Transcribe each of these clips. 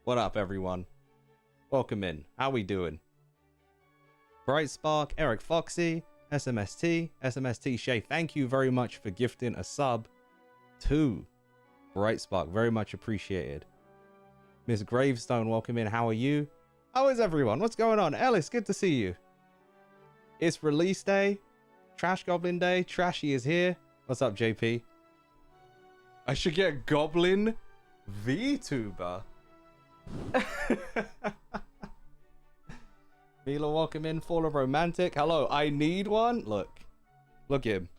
What up, everyone? Welcome in. How we doing? Bright Spark, Eric Foxy, SMST Shay, thank you very much for gifting a sub to Bright Spark. Very much appreciated. Miss Gravestone, welcome in. How are you? How is everyone? What's going on? Ellis, good to see you. It's release day. Trash Goblin Day. Trashy is here. What's up, JP? I should get Goblin VTuber. Mila, welcome in. Fall of Romantic. Hello, I need one. Look at him.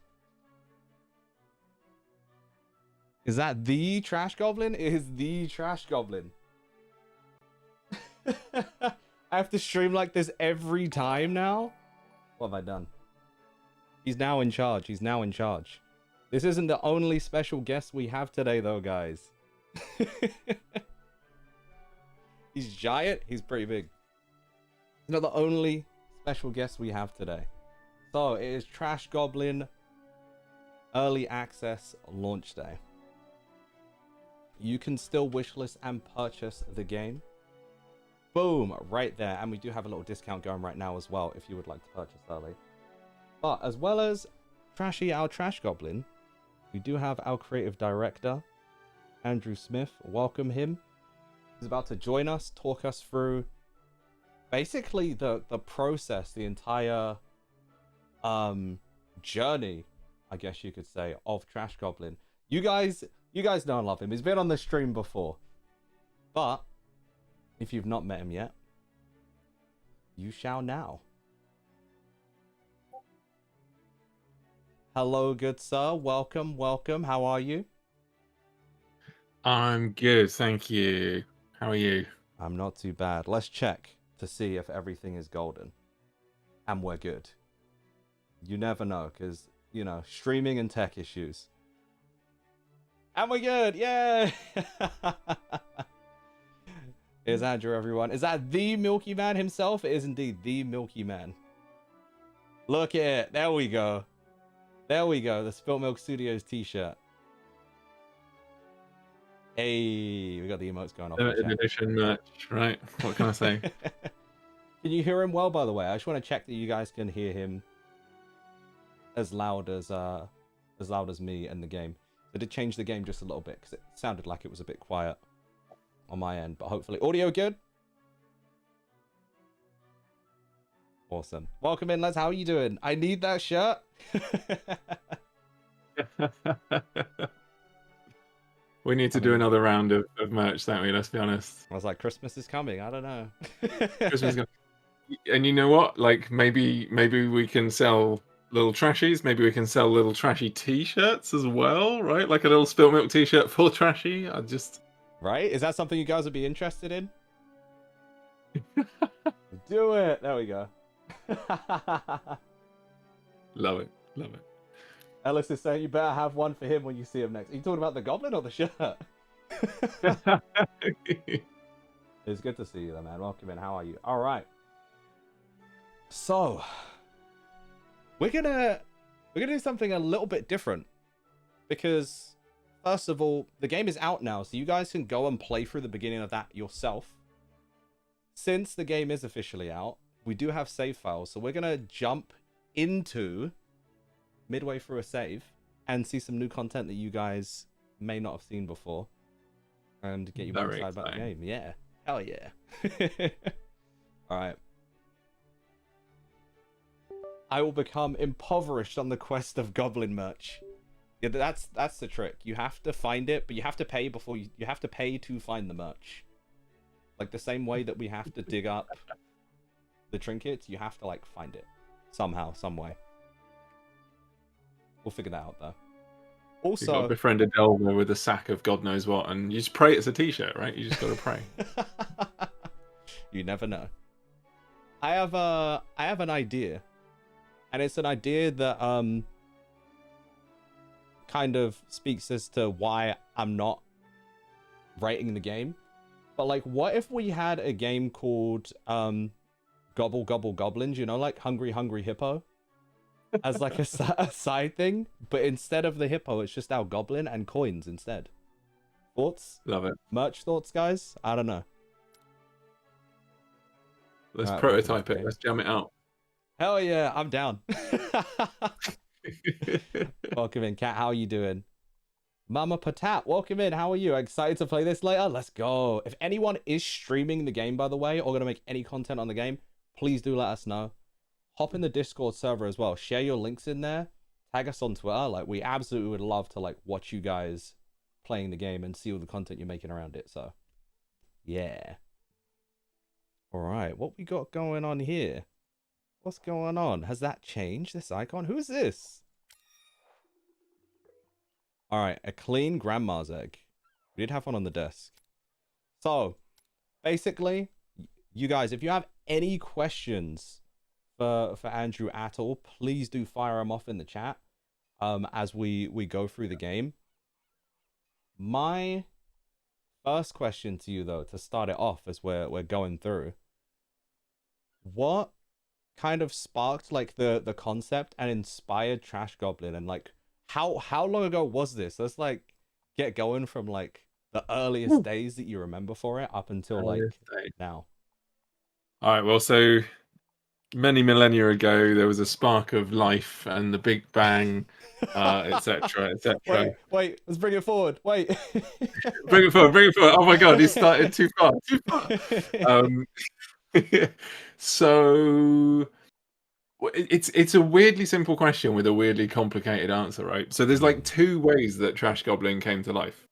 Is that the Trash Goblin? It is the Trash Goblin. I have to stream like this every time now. What have I done? He's now in charge. He's now in charge. This isn't the only special guest we have today, though, guys. He's giant. He's pretty big. He's not the only special guest we have today. So, it is Trash Goblin Early Access Launch Day. You can still wishlist and purchase the game. Boom, right there. And we do have a little discount going right now as well if you would like to purchase early. But as well as Trashy, our Trash Goblin, we do have our creative director, Andrew Smith. Welcome him. He's about to join us, talk us through basically the process, the entire journey, I guess you could say, of Trash Goblin. You guys know and love him. He's been on the stream before. But if you've not met him yet, you shall now. Hello, good sir. Welcome, welcome. How are you? I'm good, thank you. How are you? I'm not too bad. Let's check to see if everything is golden. And we're good. You never know, because, you know, streaming and tech issues. And we're good! Yay! Here's Andrew, everyone. Is that the Milky Man himself? It is indeed the Milky Man. Look at it. There we go. There we go. The Spilt Milk Studios t-shirt. Hey, we got the emotes going off. Limited edition merch, right? What can I say? Can you hear him well, by the way? I just want to check that you guys can hear him as loud as me in the game. I did change the game just a little bit because it sounded like it was a bit quiet on my end, but hopefully audio good. Awesome. Welcome in, Les. How are you doing? I need that shirt. We need to do another round of merch, don't we? Let's be honest. I was like, Christmas is coming. I don't know. Christmas, and you know what? Like maybe we can sell little trashies. Maybe we can sell little trashy T-shirts as well, right? Like a little Spilt Milk T-shirt for trashy. Right? Is that something you guys would be interested in? Do it. There we go. Love it. Love it. Ellis is saying you better have one for him when you see him next. Are you talking about the Goblin or the shirt? It's good to see you, though, man. Welcome in. How are you? All right. So we're gonna do something a little bit different because, first of all, the game is out now, so you guys can go and play through the beginning of that yourself. Since the game is officially out, we do have save files, so we're gonna jump into midway through a save and see some new content that you guys may not have seen before and get you more excited about the game. Yeah. Hell yeah. All right. I will become impoverished on the quest of Goblin merch. Yeah, that's the trick. You have to find it, but you have to pay before you have to pay to find the merch. Like the same way that we have to dig up the trinkets, you have to like find it somehow, some way. We'll figure that out though. Also, you got to befriend a Delver with a sack of God knows what, and you just pray it's a T-shirt, right? You just got to pray. You never know. I have an idea, and it's an idea that kind of speaks as to why I'm not rating the game. But like, what if we had a game called Gobble Gobble Goblins? You know, like Hungry Hungry Hippo. As like a side thing, but instead of the hippo, it's just our goblin and coins instead. Thoughts? Love it. Merch thoughts, guys? I don't know. Let's All right, welcome back, prototype it. game. Let's jam it out. Hell yeah, I'm down. Welcome in, Cat. How are you doing? Mama Patat, welcome in. How are you? Excited to play this later? Let's go. If anyone is streaming the game, by the way, or going to make any content on the game, please do let us know. Hop in the Discord server as well. Share your links in there. Tag us on Twitter. Like, we absolutely would love to like watch you guys playing the game and see all the content you're making around it. So, yeah. All right, what we got going on here? What's going on? Has that changed, this icon? Who is this? All right, a clean grandma's egg. We did have one on the desk. So, basically, you guys, if you have any questions for Andrew at all, please do fire them off in the chat as we go through the game. My first question to you, though, to start it off as we're going through, what kind of sparked like the concept and inspired Trash Goblin, and like how long ago was this? Let's like get going from like the earliest days that you remember for it up until like now. All right, well, so many millennia ago there was a spark of life and the Big Bang, etc., etc. Wait, let's bring it forward. Wait. Bring it forward. Oh my god, he started too far. So it's a weirdly simple question with a weirdly complicated answer, right? So there's like two ways that Trash Goblin came to life.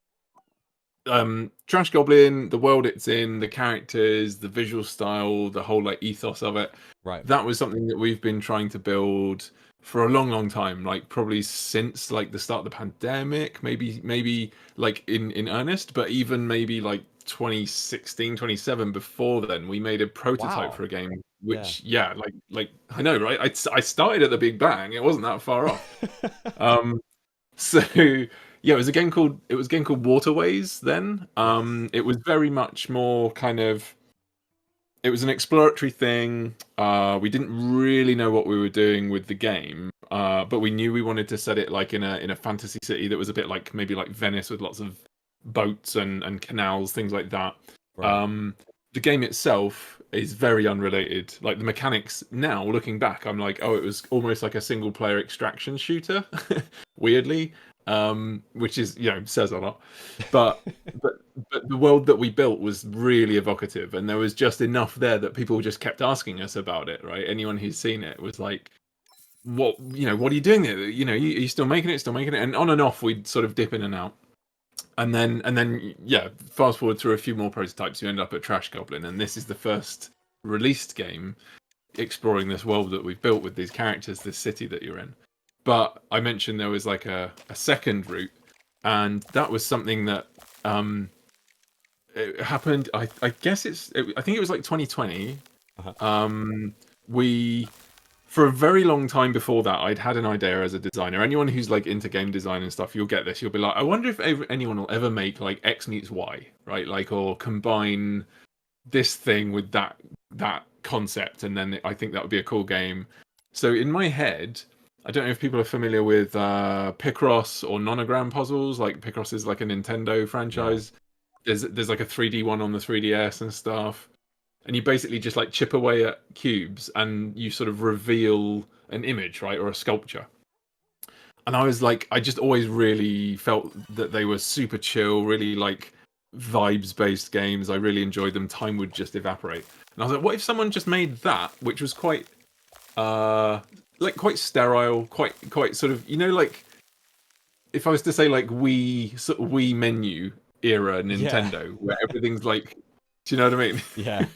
Trash Goblin, the world it's in, the characters, the visual style, the whole like ethos of it. Right. That was something that we've been trying to build for a long time, like probably since like the start of the pandemic, maybe like in earnest, but even maybe like 2016, 2017 before then, we made a prototype for a game which like I know, right? I started at the Big Bang. It wasn't that far off. So yeah, it was a game called Waterways then. It was very much more kind of, it was an exploratory thing. We didn't really know what we were doing with the game, but we knew we wanted to set it like in a fantasy city that was a bit like maybe like Venice with lots of boats and canals, things like that. Right. The game itself is very unrelated. Like the mechanics now, looking back, I'm like, oh, it was almost like a single player extraction shooter, weirdly, which is, you know, says a lot. But the world that we built was really evocative, and there was just enough there that people just kept asking us about it. Right? Anyone who's seen it was like, what are you doing there? You know, are you still making it? And on and off, we'd sort of dip in and out. And then, yeah, fast forward through a few more prototypes, you end up at Trash Goblin, and this is the first released game exploring this world that we've built with these characters, this city that you're in. But I mentioned there was like a second route, and that was something that it happened. I guess I think it was like 2020. We, for a very long time before that, I'd had an idea as a designer. Anyone who's like into game design and stuff, you'll get this. You'll be like, I wonder if anyone will ever make like X meets Y, right? Like, or combine this thing with that concept, and then I think that would be a cool game. So in my head, I don't know if people are familiar with Picross or Nonogram puzzles. Like Picross is like a Nintendo franchise. Yeah. There's like a 3D one on the 3DS and stuff. And you basically just like chip away at cubes and you sort of reveal an image, right? Or a sculpture. And I was like, I just always really felt that they were super chill, really like vibes-based games. I really enjoyed them. Time would just evaporate. And I was like, what if someone just made that, which was quite quite sterile, quite sort of, you know, like if I was to say like Wii menu era Nintendo, where everything's like, do you know what I mean? Yeah.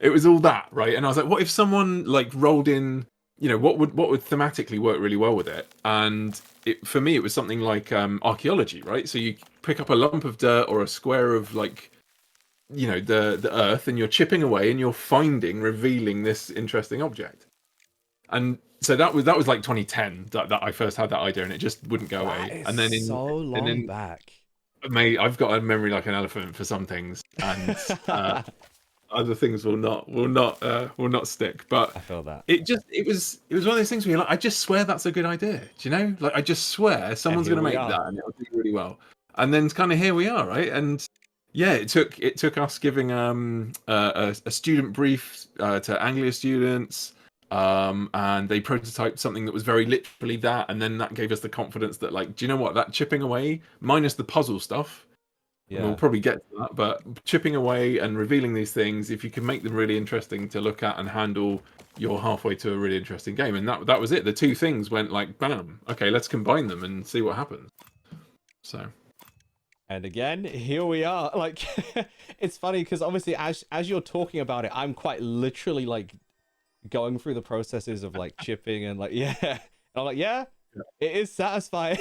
It was all that, right? And I was like, what if someone like rolled in, you know, what would thematically work really well with it? And for me, it was something like archaeology, right? So you pick up a lump of dirt or a square of like, you know, the earth, and you're chipping away and you're revealing this interesting object. And so that was like 2010 that I first had that idea, and it just wouldn't go away. And then so long back. Mate, I've got a memory like an elephant for some things, and other things will not stick. But I feel that it was one of those things where you're like, I just swear that's a good idea. Do you know? Like, I just swear someone's going to make that and it'll do really well. And then kind of here we are, right? And Yeah, it took us giving a student brief to Anglia students, and they prototyped something that was very literally that, and then that gave us the confidence that, like, do you know what, that chipping away, minus the puzzle stuff, and we'll Yeah. probably get to that, but chipping away and revealing these things, if you can make them really interesting to look at and handle, you're halfway to a really interesting game, and that was it. The two things went like, bam, okay, let's combine them and see what happens. So. And again, here we are. Like, it's funny because obviously, as you're talking about it, I'm quite literally like going through the processes of like chipping and like yeah. And I'm like, yeah, it is satisfying,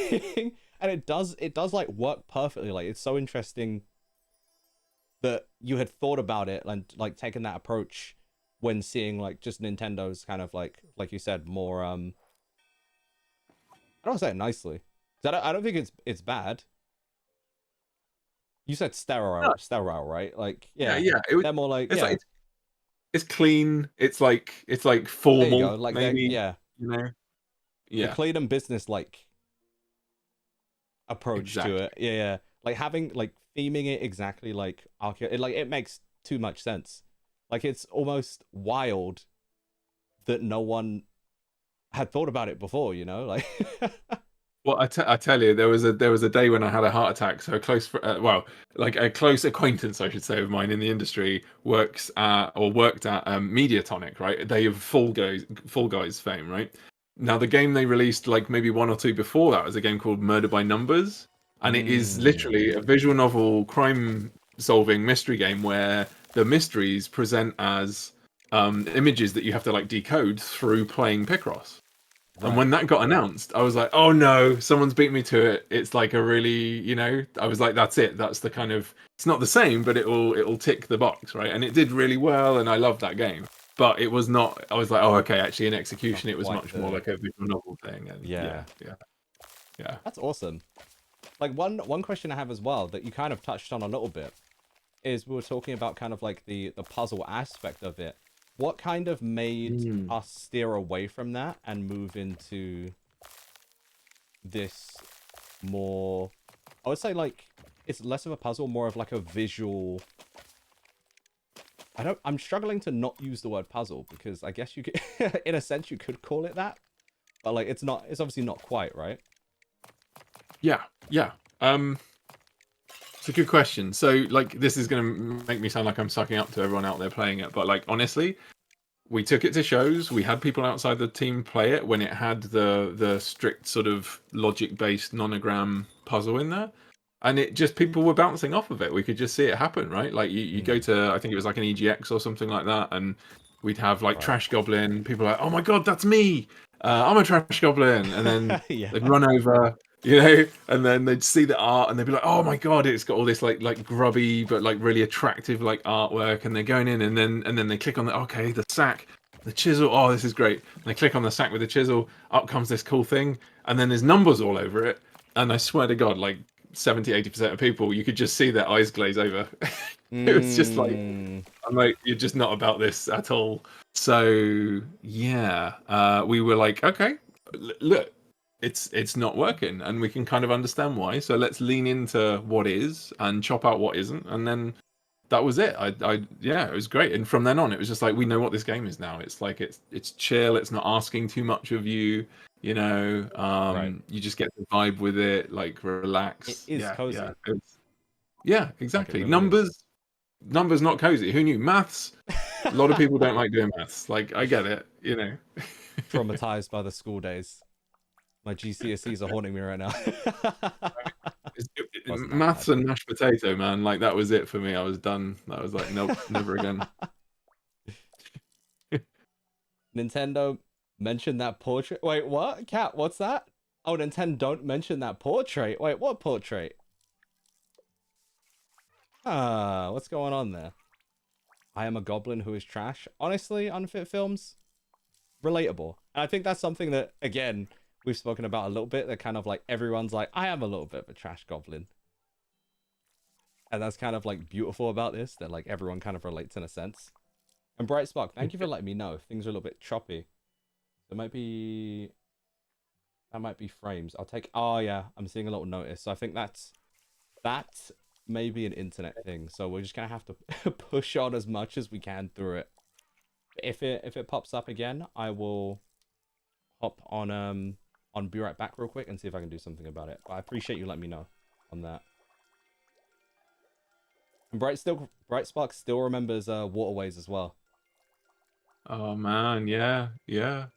and it does like work perfectly. Like, it's so interesting that you had thought about it and like taken that approach when seeing like just Nintendo's kind of like you said, more I don't want to say it nicely. 'Cause I don't think it's bad. You said sterile, right? Like, Yeah, yeah, yeah. they're more like, It's like yeah, it's clean. It's like there you go. formal, Like, they, maybe. yeah, You know. the Yeah, clean and business like approach to it. exactly. Yeah, yeah. Like having like theming it exactly like it makes too much sense. Like, it's almost wild that no one had thought about it before. You know, like, Well, I tell you, there was a day when I had a heart attack. So a well, like a close acquaintance, I should say, of mine in the industry worked at Mediatonic, right? They have Fall Guys fame, right? Now the game they released like maybe one or two before that was a game called Murder by Numbers, and it is mm, literally a visual novel crime solving mystery game where the mysteries present as images that you have to like decode through playing Picross. And right. when that got announced, I was like, "Oh no, someone's beat me to it." It's like a really, I was like, "That's it. That's the kind of. It's not the same, but it'll tick the box, right?" And it did really well, and I loved that game. But it was not. I was like, "Oh, okay." Actually, in Not execution, it was quite much more the like a visual novel thing. And yeah, yeah. yeah, yeah. That's awesome. Like, one question I have as well that you kind of touched on a little bit is we were talking about kind of like the puzzle aspect of it. What kind of made Mm. us steer away from that and move into this more, I would say, like, it's less of a puzzle, more of like a visual. I'm struggling to not use the word puzzle because I guess you could in a sense you could call it that, but like it's obviously not quite, right? Yeah, yeah. It's a good question. So, like, this is going to make me sound like I'm sucking up to everyone out there playing it, but like, honestly, we took it to shows. We had people outside the team play it when it had the strict sort of logic based nonogram puzzle in there, and it just people were bouncing off of it. We could just see it happen, right? Like you go Mm, to, I think it was like an EGX or something like that, and we'd have like right. Trash Goblin. People are like, "Oh my god, that's me! I'm a Trash Goblin," and then Yeah. they'd run over. And then they'd see the art and they'd be like, "Oh my god, it's got all this like grubby but like really attractive like artwork." And they're going in, and then they click on the sack, the chisel. Oh, this is great. And they click on the sack with the chisel. Up comes this cool thing, and then there's numbers all over it. And I swear to God, like 70-80% of people, you could just see their eyes glaze over. It was just like, Mm, I'm like, you're just not about this at all. So yeah, we were like, okay, look, it's not working, and we can kind of understand why. So let's lean into what is and chop out what isn't, and then that was it. Yeah, it was great. And from then on, it was just like we know what this game is now. It's like it's chill. It's not asking too much of you. right. You just get the vibe with it, like It relax. is Yeah, yeah, cozy, yeah, like it exactly. really is. Numbers not cozy. Who knew? Maths. A lot of people don't like doing maths. Like I get it. Traumatized by the school days. My GCSEs are haunting me right now. Wasn't that Maths bad. and mashed potato, man. Like that was it for me. I was done. That was like, nope, never again. Nintendo mentioned that portrait. Wait, what? Cat, what's that? Oh, Nintendo don't mention that portrait. Wait, what portrait? Ah, what's going on there? I am a goblin who is trash. Honestly, unfit films, relatable. And I think that's something that, again, we've spoken about a little bit. That kind of like everyone's like, I am a little bit of a trash goblin. And that's kind of like beautiful about this, that like everyone kind of relates in a sense. And Bright Spark, thank you for letting me know. Things are a little bit choppy. There might be that might be frames. I'll take. Oh yeah, I'm seeing a little notice. So I think that maybe an internet thing. So we're just gonna have to push on as much as we can through it. If it pops up again, I will hop on Be Right Back real quick and see if I can do something about it. But I appreciate you letting me know on that. And Bright Spark still remembers Waterways as well. Oh man, yeah, yeah.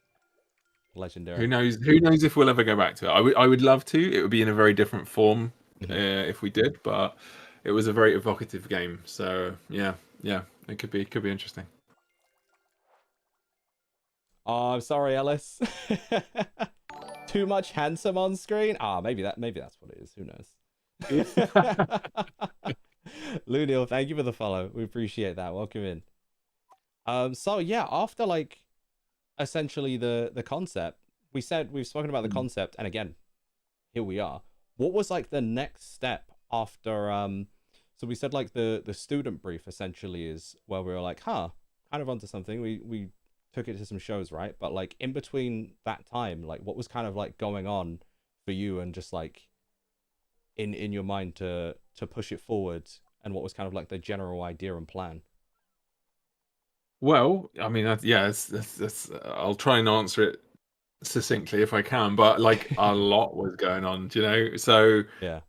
Legendary. Who knows? Who knows if we'll ever go back to it? I would love to. It would be in a very different form if we did, but it was a very evocative game. So yeah, yeah, it could be interesting. Oh, I'm sorry, Ellis. Too much handsome on screen? Ah, maybe that's what it is. Who knows? Lunil, thank you for the follow. We appreciate that. Welcome in. So yeah, after like essentially the concept, we've spoken about the concept, and again, here we are. What was like the next step after so we said like the student brief essentially is where we were like, kind of onto something. We took it to some shows, right? But like in between that time, like what was kind of like going on for you, and just like in your mind to push it forward, and what was kind of like the general idea and plan? Well, I mean, yeah, I'll try and answer it succinctly if I can, but like a lot was going on, do you know? So Yeah.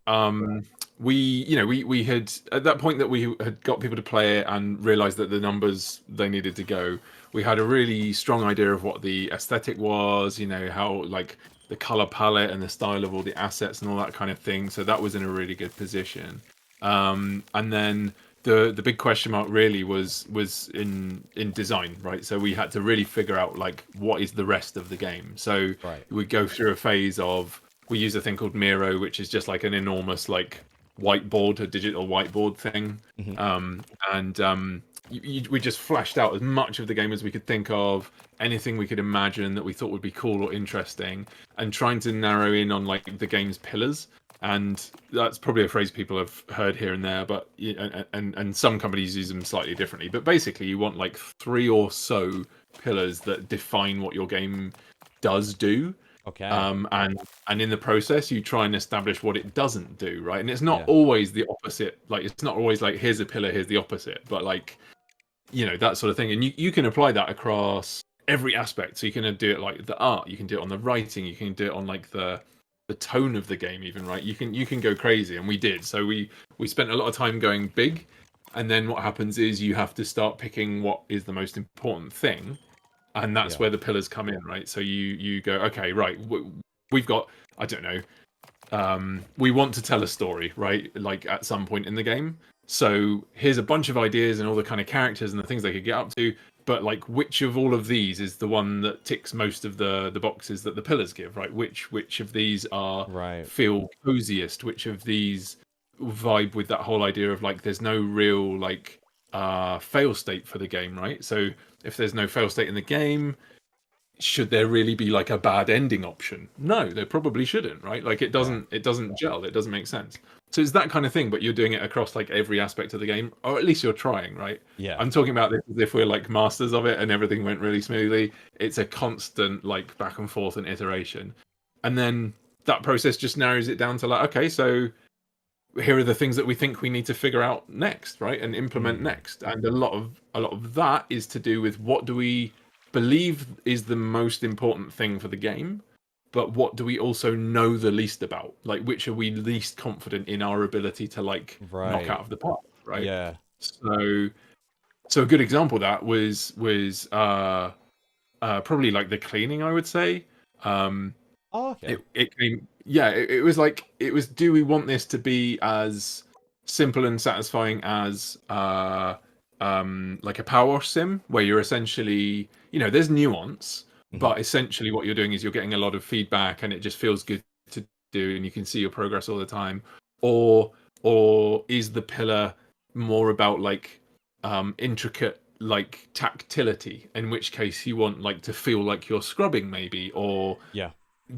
we had at that point that we had got people to play it and realized that the numbers they needed to go. We had a really strong idea of what the aesthetic was, how like the color palette and the style of all the assets and all that kind of thing. So that was in a really good position. And then the big question mark really was in design, right? So we had to really figure out like what is the rest of the game. So Right. we go through a phase of we use a thing called Miro, which is just like an enormous like whiteboard, a digital whiteboard thing. We just flashed out as much of the game as we could think of, anything we could imagine that we thought would be cool or interesting, and trying to narrow in on like the game's pillars. And that's probably a phrase people have heard here and there, but and some companies use them slightly differently. But basically, you want like 3 or so pillars that define what your game does do. Okay. And in the process, you try and establish what it doesn't do, right? And it's not Yeah. always the opposite. Like it's not always like here's a pillar, here's the opposite, but like that sort of thing. And you can apply that across every aspect. So you can do it like the art, you can do it on the writing, you can do it on like the tone of the game even, right? You can go crazy, and we did. So we spent a lot of time going big, and then what happens is you have to start picking what is the most important thing, and that's where the pillars come in, right? So you go, okay, right, we've got, I don't know, we want to tell a story, right? Like at some point in the game. So here's a bunch of ideas and all the kind of characters and the things they could get up to, but like which of all of these is the one that ticks most of the boxes that the pillars give, right? Which of these are feel coziest? Which of these vibe with that whole idea of like there's no real like fail state for the game, right? So if there's no fail state in the game, should there really be like a bad ending option? No, there probably shouldn't, right? Like it doesn't gel, it doesn't make sense. So it's that kind of thing, but you're doing it across like every aspect of the game, or at least you're trying, right? Yeah. I'm talking about this as if we're like masters of it and everything went really smoothly. It's a constant like back and forth and iteration. And then that process just narrows it down to like, okay, so here are the things that we think we need to figure out next, right? And implement next. And a lot of that is to do with what do we believe is the most important thing for the game, but what do we also know the least about? Like, which are we least confident in our ability to like knock out of the park, right? Yeah. So a good example of that was probably like the cleaning, I would say. Okay. It came, yeah. It was like do we want this to be as simple and satisfying as like a power wash sim where you're essentially there's nuance, but essentially what you're doing is you're getting a lot of feedback and it just feels good to do and you can see your progress all the time, or is the pillar more about like intricate like tactility, in which case you want like to feel like you're scrubbing maybe, or do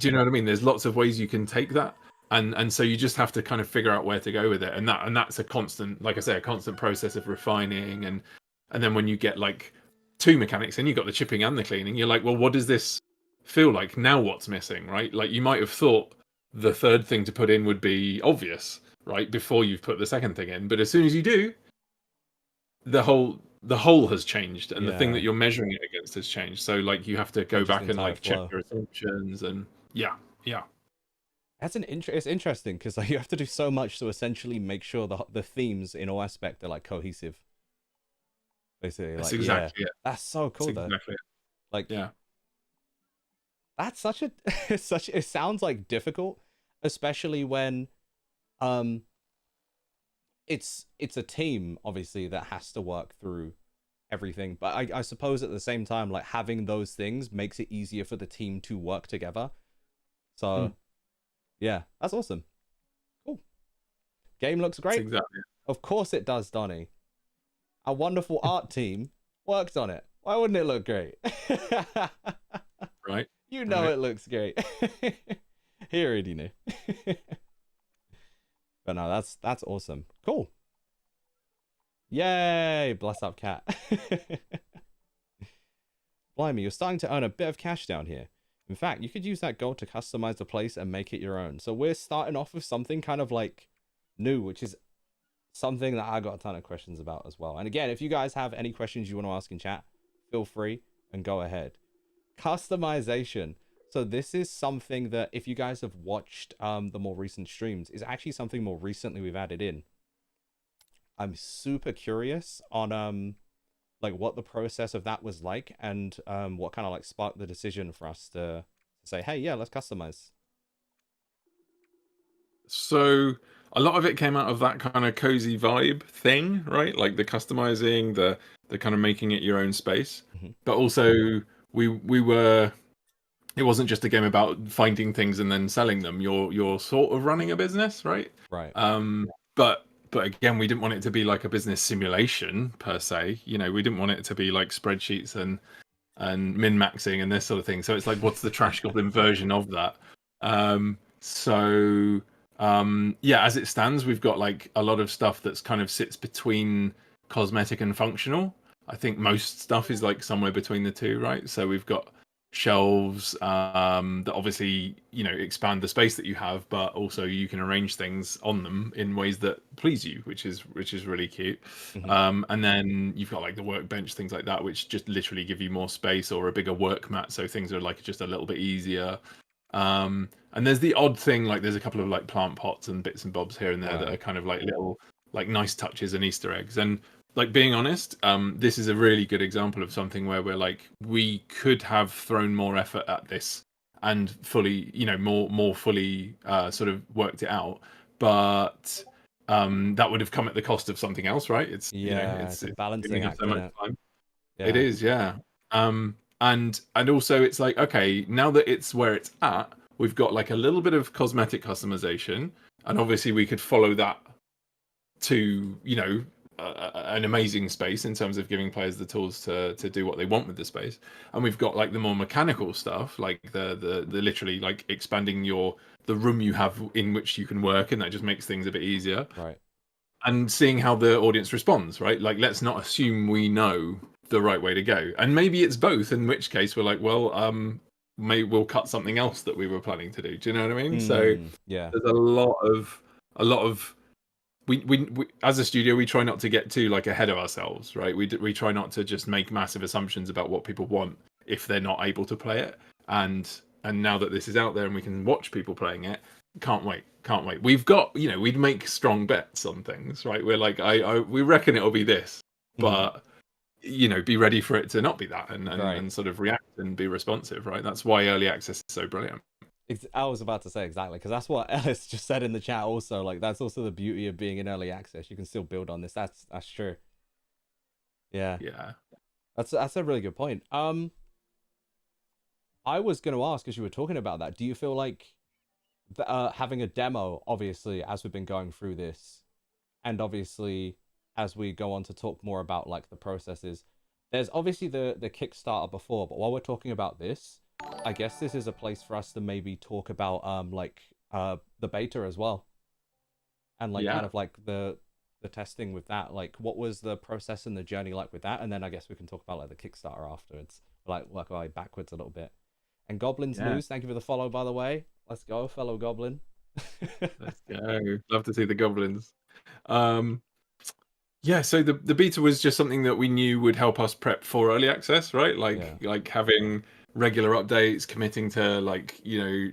you know what I mean? There's lots of ways you can take that, and so you just have to kind of figure out where to go with it, and that's a constant, like I say, a constant process of refining, and then when you get like 2 mechanics and you got the chipping and the cleaning, you're like, well, what does this feel like now? What's missing, right? Like you might have thought the third thing to put in would be obvious, right, before you've put the second thing in. But as soon as you do, the whole has changed, and the thing Yeah, that you're measuring it against has changed. So like you have to go changes the back and entire like check flow. your assumptions, and yeah, It's interesting because like, you have to do so much to essentially make sure the themes in all aspect are like cohesive. Basically, that's like yeah, exactly it. that's so That's cool though. exactly it. Like Yeah. that's such a such it sounds like difficult, especially when um it's a team obviously that has to work through everything. But I suppose at the same time, like having those things makes it easier for the team to work together. So yeah, that's awesome. Cool. Game looks That's great. exactly Of course it does, Donnie. A wonderful art team worked on it. Why wouldn't it look great? it. Right. You know Right. it looks great. He already knew. But no, that's awesome. Cool. Yay! Bless up, cat. Blimey, you're starting to earn a bit of cash down here. In fact, you could use that gold to customize the place and make it your own. So we're starting off with something kind of like new, which is something that I got a ton of questions about as well. And again, if you guys have any questions you want to ask in chat, feel free and go ahead. Customization. So this is something that if you guys have watched the more recent streams, is actually something more recently we've added in. I'm super curious on like what the process of that was like, and what kind of like sparked the decision for us to say, hey, yeah, let's customize. So a lot of it came out of that kind of cozy vibe thing, right? Like the customizing, the kind of making it your own space. Mm-hmm. But also we were it wasn't just a game about finding things and then selling them. You're sort of running a business, right? Right. But again, we didn't want it to be like a business simulation per se. You know, we didn't want it to be like spreadsheets and min maxing and this sort of thing. So it's like, what's the Trash Goblin version of that? Yeah, as it stands, we've got like a lot of stuff that's kind of sits between cosmetic and functional. I think most stuff is like somewhere between the two, right? So we've got shelves that obviously expand the space that you have, but also you can arrange things on them in ways that please you, which is really cute. Mm-hmm. And then you've got like the workbench, things like that, which just literally give you more space, or a bigger work mat, so things are like just a little bit easier. And there's the odd thing, like there's a couple of like plant pots and bits and bobs here and there that are kind of like little like nice touches and Easter eggs. And like being honest, this is a really good example of something where we're like, we could have thrown more effort at this and fully, more fully sort of worked it out, but that would have come at the cost of something else, right? It's Yeah, it's it's a balancing giving us act, so isn't much it? time. It Yeah. is, yeah. And also it's like, okay, now that it's where it's at, we've got like a little bit of cosmetic customization, and obviously we could follow that to an amazing space in terms of giving players the tools to do what they want with the space. And we've got like the more mechanical stuff, like the literally like expanding the room you have in which you can work, and that just makes things a bit easier. Right. And seeing how the audience responds, right? Like, let's not assume we know the right way to go, and maybe it's both, in which case we're like, well, maybe we'll cut something else that we were planning to do. Do you know what I mean? So Yeah. there's a lot of we as a studio, we try not to get too like ahead of ourselves, right? We try not to just make massive assumptions about what people want if they're not able to play it. And now that this is out there and we can watch people playing it, can't wait. We've got, we'd make strong bets on things, right? We're like, we reckon it'll be this, but be ready for it to not be that, and Right. and sort of react and be responsive, right? That's why early access is so brilliant. I was about to say exactly, because that's what Ellis just said in the chat also. Like, that's also the beauty of being in early access. You can still build on this. That's true. Yeah. Yeah. That's a really good point. I was going to ask, as you were talking about that, do you feel like having a demo, obviously, as we've been going through this, and obviously as we go on to talk more about like the processes, there's obviously the Kickstarter before, but while we're talking about this, I guess this is a place for us to maybe talk about the beta as well, and like kind Yeah. of like the testing with that. Like, what was the process and the journey like with that? And then I guess we can talk about like the Kickstarter afterwards, like work our way backwards a little bit. And Goblin's Yeah. News, thank you for the follow, by the way. Let's go, fellow Goblin. Let's go. Love to see the goblins. Um, yeah, so the beta was just something that we knew would help us prep for early access, right? Yeah. Like having regular updates, committing to like,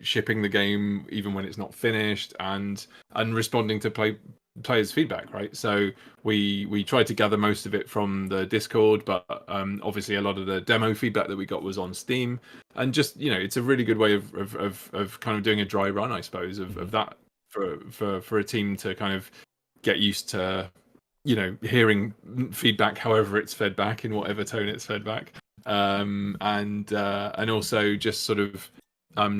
shipping the game even when it's not finished, and responding to players' feedback, right? So we tried to gather most of it from the Discord, but obviously a lot of the demo feedback that we got was on Steam, and just it's a really good way of kind of doing a dry run, I suppose, of that for a team to kind of get used to hearing feedback however it's fed back in whatever tone it's fed back, and also just sort of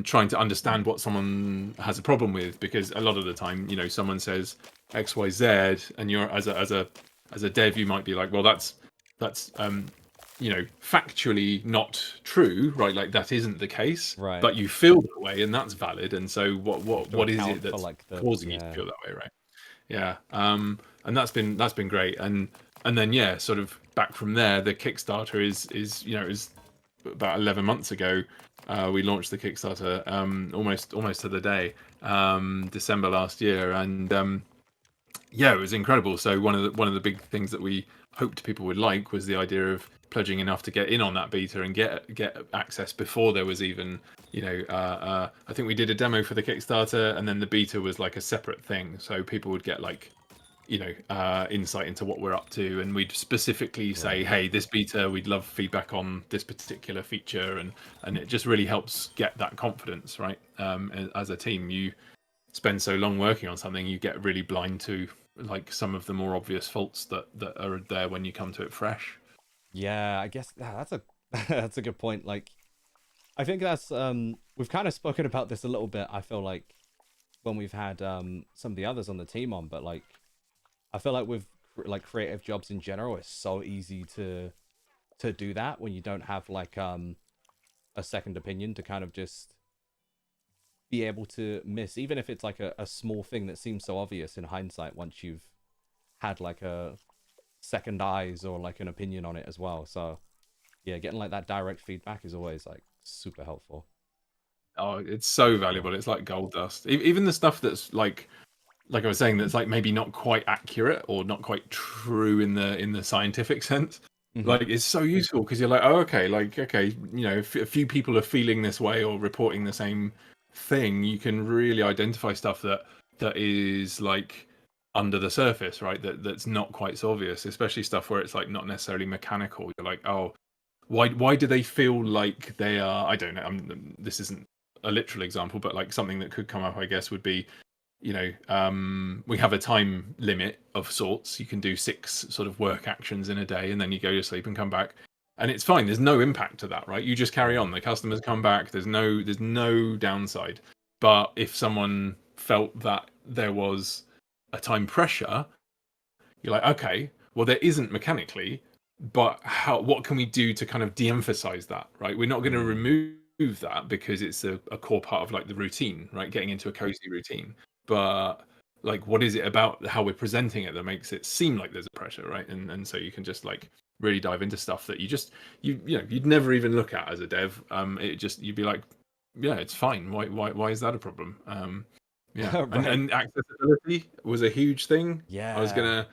trying to understand what someone has a problem with, because a lot of the time someone says XYZ, and you're as a dev, you might be like, well, that's factually not true, right? Like that isn't the case, Right. but you feel that way, and that's valid. And so To what is account it for that's like the causing you to feel that way, right? Yeah. And that's been great. And then yeah, sort of back from there, the Kickstarter is about 11 months ago. We launched the Kickstarter almost to the day, December last year, and yeah, it was incredible. So one of the big things that we hoped people would like was the idea of pledging enough to get in on that beta and get access before there was even I think we did a demo for the Kickstarter, and then the beta was like a separate thing, so people would get like insight into what we're up to, and we'd specifically say, Right. hey, this beta, we'd love feedback on this particular feature, and it just really helps get that confidence, right? As a team, you spend so long working on something, you get really blind to like some of the more obvious faults that are there when you come to it fresh. Yeah, I guess that's a that's a good point. Like, I think that's we've kind of spoken about this a little bit. I feel like when we've had some of the others on the team on, but like I feel like with like creative jobs in general, it's so easy to do that when you don't have like a second opinion to kind of just be able to miss, even if it's like a small thing that seems so obvious in hindsight once you've had like a second eyes or like an opinion on it as well. So yeah, getting like that direct feedback is always like super helpful. Oh, it's so Sure. valuable. It's like gold dust. Even the stuff that's like I was saying, that's like maybe not quite accurate or not quite true in the scientific sense. Mm-hmm. Like it's so useful because you're like, oh, okay, like okay, if a few people are feeling this way or reporting the same thing, you can really identify stuff that is like under the surface, right? That's not quite so obvious, especially stuff where it's like not necessarily mechanical. You're like, oh, why do they feel like they are? I don't know. This isn't a literal example, but like something that could come up, I guess, would be we have a time limit of sorts. You can do 6 sort of work actions in a day, and then you go to sleep and come back, and it's fine. There's no impact to that, right? You just carry on. Right. The customers come back. There's no downside. But if someone felt that there was a time pressure, you're like, okay, well, there isn't mechanically, but what can we do to kind of de-emphasize that, right? We're not going to Mm. remove that because it's a core part of like the routine, right? Getting into a cozy routine. But like, what is it about how we're presenting it that makes it seem like there's a pressure, right? And so you can just like really dive into stuff that you'd never even look at as a dev. You'd be like, yeah, it's fine. Why is that a problem? Yeah, and Right. accessibility was a huge thing. I was Yeah. gonna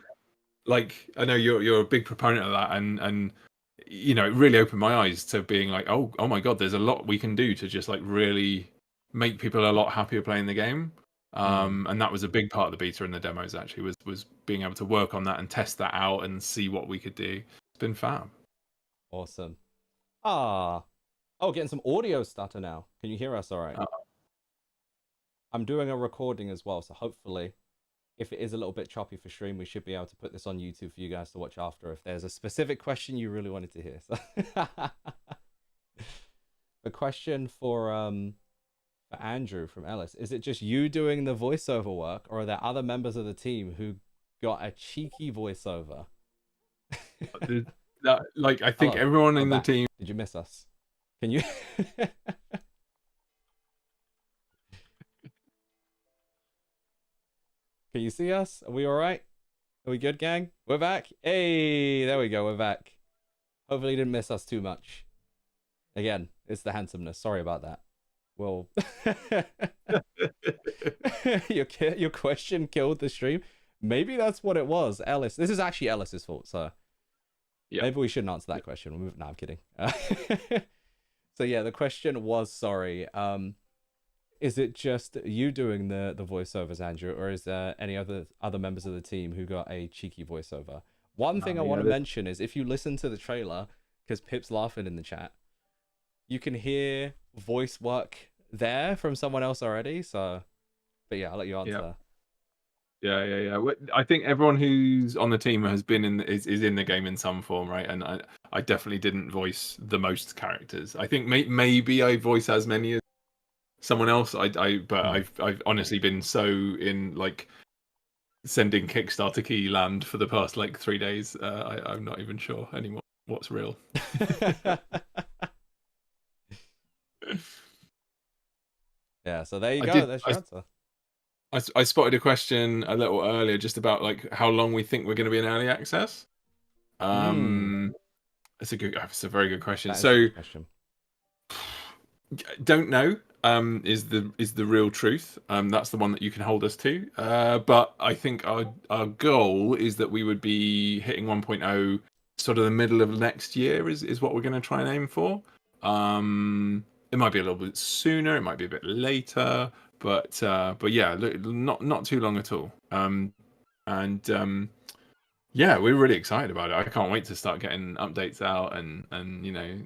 like, I know you're a big proponent of that, and it really opened my eyes to being like, oh my god, there's a lot we can do to just like really make people a lot happier playing the game. Mm. And that was a big part of the beta and the demos, actually, was being able to work on that and test that out and see what we could do. It's been fab. Awesome. Ah. Oh, getting some audio stutter now. Can you hear us all right? Uh, I'm doing a recording as well, so hopefully if it is a little bit choppy for stream, we should be able to put this on YouTube for you guys to watch after if there's a specific question you really wanted to hear. So a question for Andrew from Ellis. Is it just you doing the voiceover work, or are there other members of the team who got a cheeky voiceover? like, I think Hello, everyone we're in the back. team. Did you miss us? Can you can you see us? Are we all right? Are we good, gang? We're back. Hey, there we go. We're back. Hopefully, you didn't miss us too much. Again, it's the handsomeness. Sorry about that. Well, your question killed the stream. Maybe that's what it was, Ellis. This is actually Ellis's fault, so Yeah. maybe we shouldn't answer that question. We'll move. No, I'm kidding. So yeah, the question was, sorry. Is it just you doing the voiceovers, Andrew, or is there any other members of the team who got a cheeky voiceover? One thing I want to mention is if you listen to the trailer, because Pip's laughing in the chat, you can hear voice work there from someone else already. So, but yeah, I'll let you answer. Yeah. I think everyone who's on the team has been is in the game in some form, right? And I definitely didn't voice the most characters. I think maybe I voice as many as someone else. I've honestly been so in like sending Kickstarter key land for the past like 3 days. I'm not even sure anymore what's real. Yeah, so there you go. There's your answer. I spotted a question a little earlier just about like how long we think we're going to be in early access. It's a very good question. So, good question. Don't know. Is the real truth. That's the one that you can hold us to. But I think our goal is that we would be hitting 1.0 sort of the middle of next year is what we're going to try and aim for. It might be a little bit sooner. It might be a bit later. But yeah, not too long at all. Yeah, we're really excited about it. I can't wait to start getting updates out and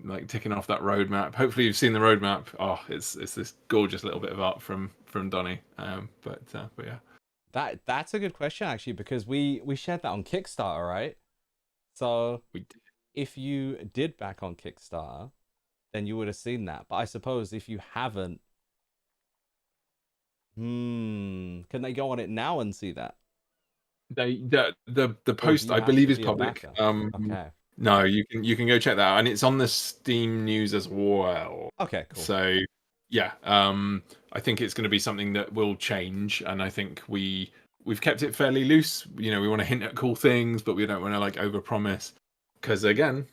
like ticking off that roadmap. Hopefully you've seen the roadmap. Oh, it's this gorgeous little bit of art from Donny. But yeah. That's a good question actually, because we shared that on Kickstarter, right? So if you did back on Kickstarter, then you would have seen that. But I suppose if you haven't, can they go on it now and see that? The post I believe is public. Okay. No, you can go check that out, and it's on the Steam news as well. Okay, cool. So yeah, I think it's going to be something that will change, and I think we've kept it fairly loose. We want to hint at cool things, but we don't want to like overpromise, because again,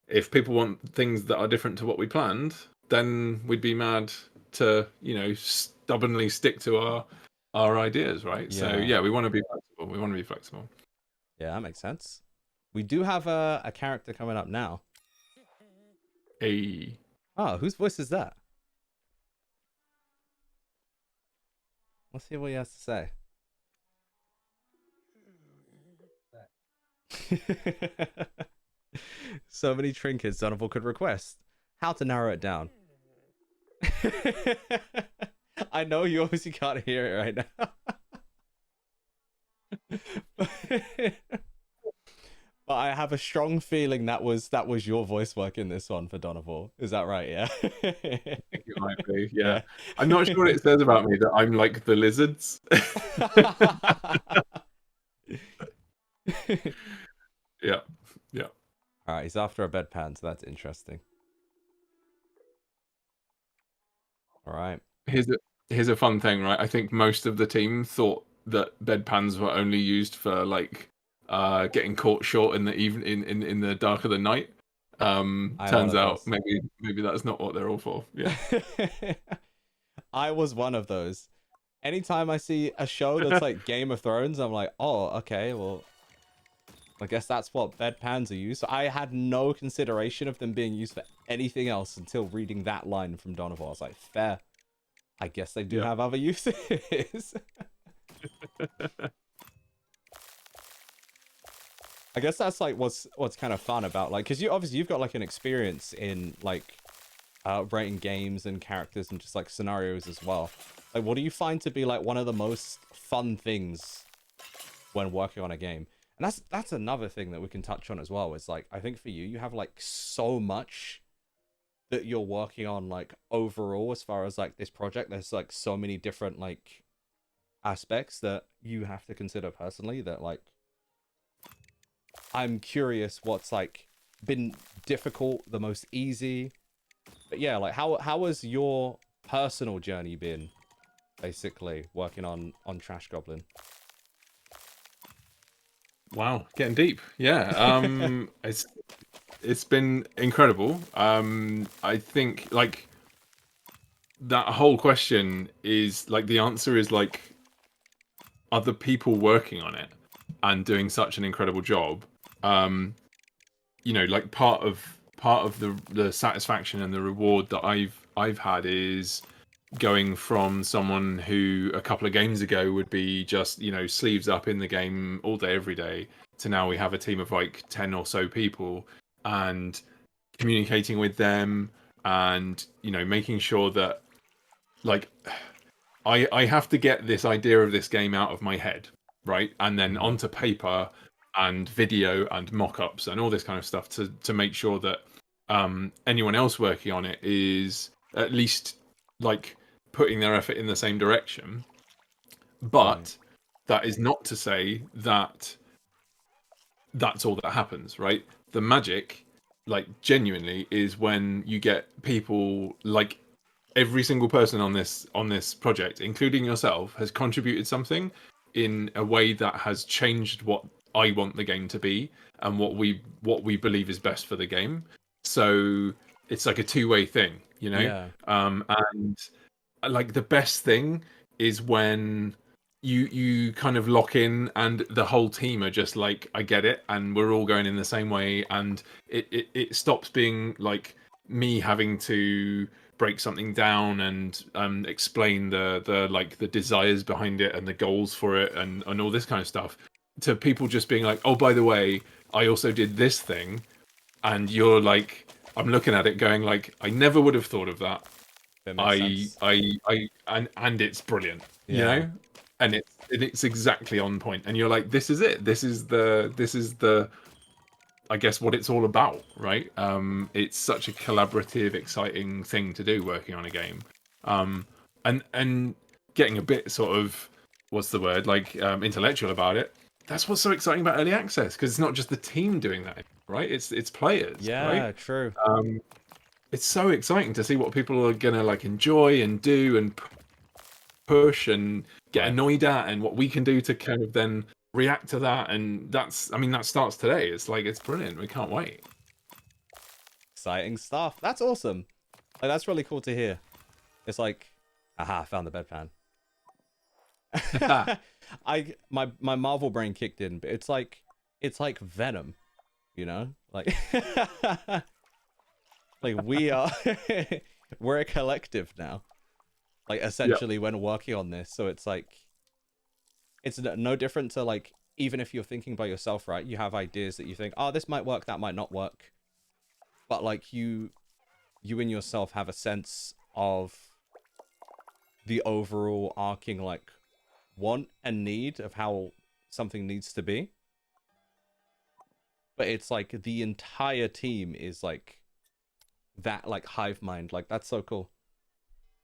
if people want things that are different to what we planned, then we'd be mad to stubbornly stick to our ideas, right? Yeah. So yeah, we want to be flexible. Yeah, that makes sense. We do have a character coming up now. Hey. Oh, whose voice is that? Let's see what he has to say. So many trinkets Donovan could request. How to narrow it down. I know you obviously can't hear it right now. But I have a strong feeling that was your voice work in this one for Donovan. Is that right? Yeah. I think it might be. Yeah. I'm not sure what it says about me that I'm like the lizards. Yeah. All right, he's after a bedpan, so that's interesting. All right. Here's a fun thing, right? I think most of the team thought that bedpans were only used for like getting caught short in the in the dark of the night. Turns out maybe that's not what they're all for. Yeah. I was one of those. Anytime I see a show that's like Game of Thrones, I'm like, oh, okay, well, I guess that's what bedpans are used. So I had no consideration of them being used for anything else until reading that line from Donovan. I was like, fair. I guess they do have other uses. I guess that's like what's kind of fun about, like, because you've got like an experience in like writing games and characters and just like scenarios as well. Like, what do you find to be like one of the most fun things when working on a game? And that's another thing that we can touch on as well. It's like, I think for you have like so much that you're working on, like overall, as far as like this project. There's like so many different like aspects that you have to consider personally, that like I'm curious what's like been difficult, the most easy. But yeah, like how has your personal journey been, basically working on Trash Goblin? Wow, getting deep. Yeah. It's been incredible. I think like that whole question is like, the answer is like other people working on it and doing such an incredible job. Like part of the satisfaction and the reward that I've had is going from someone who a couple of games ago would be just sleeves up in the game all day every day, to now we have a team of like 10 or so people, and communicating with them, and making sure that like I have to get this idea of this game out of my head, right, and then onto paper and video and mock-ups and all this kind of stuff to make sure that anyone else working on it is at least like putting their effort in the same direction. But that is not to say that that's all that happens, right? The magic, like genuinely, is when you get people like every single person on this project, including yourself, has contributed something in a way that has changed what I want the game to be and what we believe is best for the game. So it's like a two-way thing, Yeah. And like the best thing is when you kind of lock in and the whole team are just like, I get it, and we're all going in the same way, and it stops being like me having to break something down and explain the desires behind it and the goals for it and all this kind of stuff, to people just being like, oh, by the way, I also did this thing. And you're like, I'm looking at it going like, I never would have thought of that. That makes sense. And it's brilliant, and it's exactly on point. And you're like, this is it. This is the I guess what it's all about, right? It's such a collaborative, exciting thing to do, working on a game, and getting a bit sort of, what's the word, like intellectual about it. That's what's so exciting about early access, because it's not just the team doing that, right? It's players. Yeah, right? true. It's so exciting to see what people are gonna like enjoy and do and push and get annoyed at, and what we can do to kind of then react to that. And that starts today. It's like, it's brilliant. We can't wait. Exciting stuff. That's awesome. Like, that's really cool to hear. It's like, aha, I found the bedpan. My Marvel brain kicked in, but it's like Venom, like like we're a collective now, like essentially when working on this. So it's like, it's no different to like, even if you're thinking by yourself, right, you have ideas that you think, oh, this might work, that might not work, but like you and yourself have a sense of the overall arcing like want and need of how something needs to be. But it's like the entire team is like that, like hive mind. Like, that's so cool.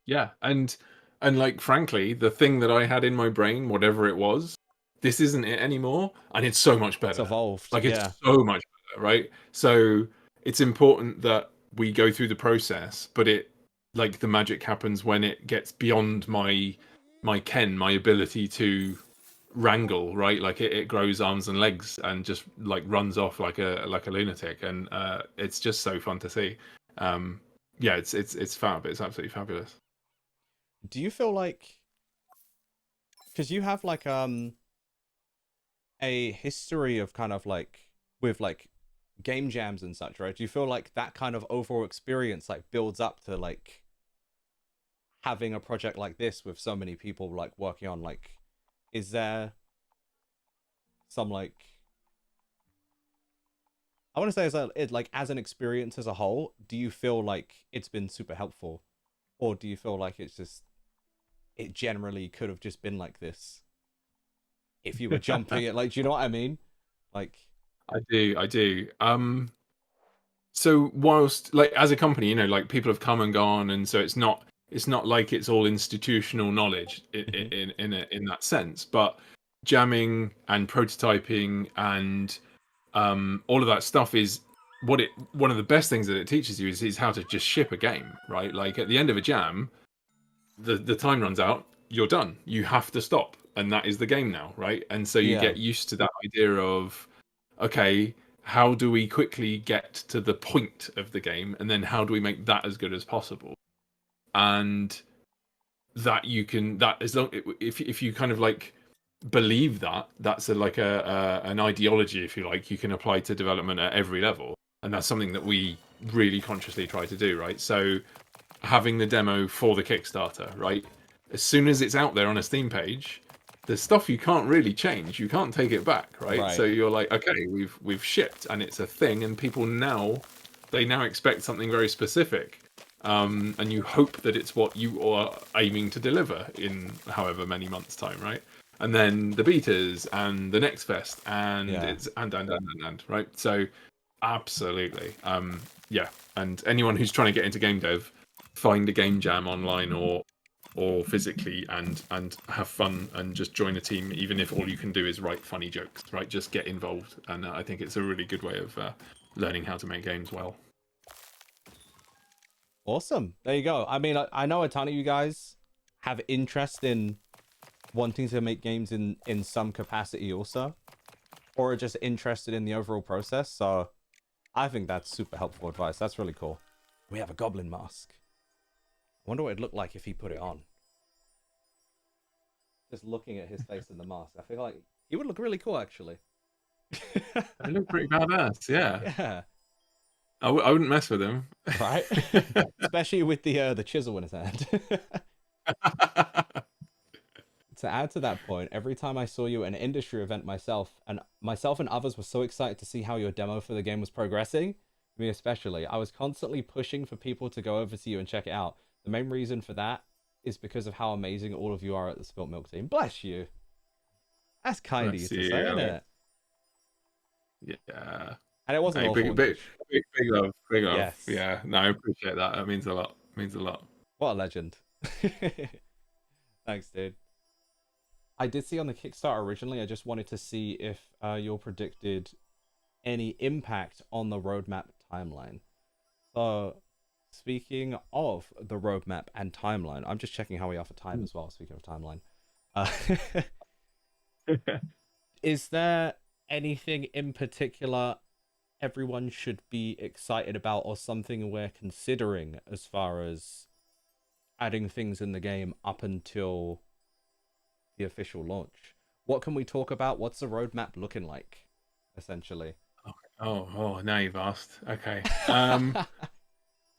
Yeah, and like, frankly, the thing that I had in my brain, whatever it was, this isn't it anymore, and it's so much better. It's evolved. Like, yeah. it's so much better, right? So it's important that we go through the process, but it, like, the magic happens when it gets beyond my ken, my ability to wrangle, right? Like, it grows arms and legs and just like runs off like a lunatic, and it's just so fun to see. Yeah, it's fab. It's absolutely fabulous. Do you feel like, because you have like a history of kind of like with like game jams and such, right? Do you feel like that kind of overall experience like builds up to like having a project like this with so many people like working on, like, is there some like, I want to say, is that it, like, as an experience as a whole, do you feel like it's been super helpful, or do you feel like it's just, it generally could have just been like this if you were jumping it? Like, do you know what I mean? Like, I do. So whilst, like, as a company, like, people have come and gone, and so it's not like it's all institutional knowledge in that sense. But jamming and prototyping and all of that stuff is one of the best things that it teaches you is how to just ship a game, right? Like, at the end of a jam, the time runs out, you're done. You have to stop, and that is the game now, right? And so you get used to that idea of, okay, how do we quickly get to the point of the game, and then how do we make that as good as possible? And that you can, that as long, if you kind of like believe that that's an ideology, if you like, you can apply to development at every level, and that's something that we really consciously try to do, right? So having the demo for the Kickstarter, right? As soon as it's out there on a Steam page, there's stuff you can't really change. You can't take it back, right? So you're like, okay, we've shipped and it's a thing, and people now expect something very specific. And you hope that it's what you are aiming to deliver in however many months' time, right? And then the betas and the next fest and it's and right. So absolutely, yeah. And anyone who's trying to get into game dev, find a game jam online or physically and have fun and just join a team, even if all you can do is write funny jokes, right? Just get involved, and I think it's a really good way of learning how to make games well. Awesome. There you go. I mean, I know a ton of you guys have interest in wanting to make games in some capacity also, or are just interested in the overall process. So I think that's super helpful advice. That's really cool. We have a goblin mask. I wonder what it'd look like if he put it on. Just looking at his face in the mask, I feel like he would look really cool, actually. They look pretty badass, yeah. Yeah. I wouldn't mess with him. Right? Especially with the chisel in his hand. To add to that point, every time I saw you at an industry event myself and others were so excited to see how your demo for the game was progressing, me especially, I was constantly pushing for people to go over to you and check it out. The main reason for that is because of how amazing all of you are at the Spilt Milk team. Bless you. That's kind of you to say, isn't it? Yeah. And it wasn't big love. Yes. Yeah, no, I appreciate that. That means a lot. What a legend. Thanks, dude. I did see on the Kickstarter originally, I just wanted to see if you predicted any impact on the roadmap timeline. So, speaking of the roadmap and timeline, I'm just checking how we are for time as well, speaking of timeline. Is there anything in particular everyone should be excited about, or something we're considering as far as adding things in the game up until the official launch? What can we talk about? What's the roadmap looking like, essentially? Oh, now you've asked. Okay.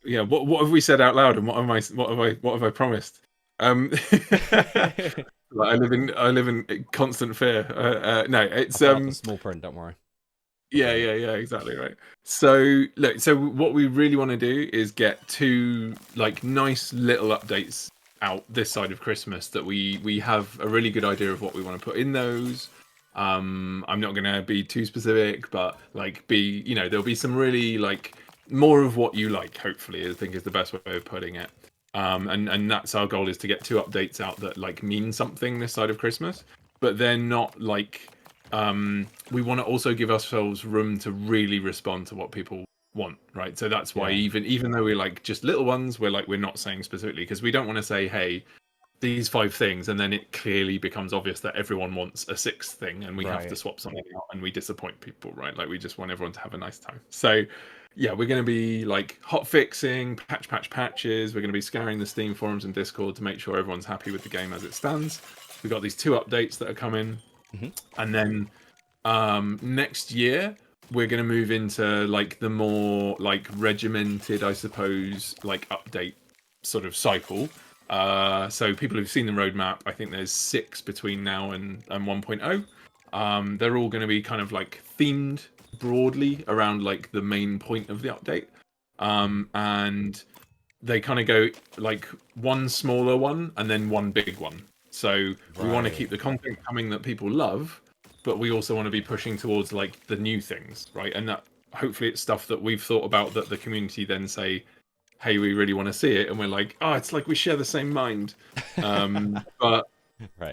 Yeah, what have we said out loud, and what have I promised? I live in constant fear. No, it's the small print, don't worry. Yeah, exactly right. So look, so what we really want to do is get 2 like nice little updates out this side of Christmas that we have a really good idea of what we want to put in those. I'm not going to be too specific, but like there'll be some really like more of what you like, hopefully, I think is the best way of putting it. And that's our goal, is to get 2 updates out that like mean something this side of Christmas, but they're not like we want to also give ourselves room to really respond to what people want, right? So that's why even though we're like just little ones, we're not saying specifically, because we don't want to say, hey, these 5 things, and then it clearly becomes obvious that everyone wants a 6th thing and we have to swap something out, and we disappoint people, right? Like, we just want everyone to have a nice time. So yeah, we're going to be like hot fixing, patches. We're going to be scouring the Steam forums and Discord to make sure everyone's happy with the game as it stands. We've got these 2 updates that are coming. And then next year we're going to move into like the more like regimented, I suppose, like update sort of cycle. So people who've seen the roadmap, I think there's 6 between now and 1.0. They're all going to be kind of like themed broadly around like the main point of the update. And they kind of go like one smaller one and then one big one. So we want to keep the content coming that people love, but we also want to be pushing towards like the new things, right? And that hopefully it's stuff that we've thought about that the community then say, hey, we really want to see it, and we're like, oh, it's like we share the same mind. But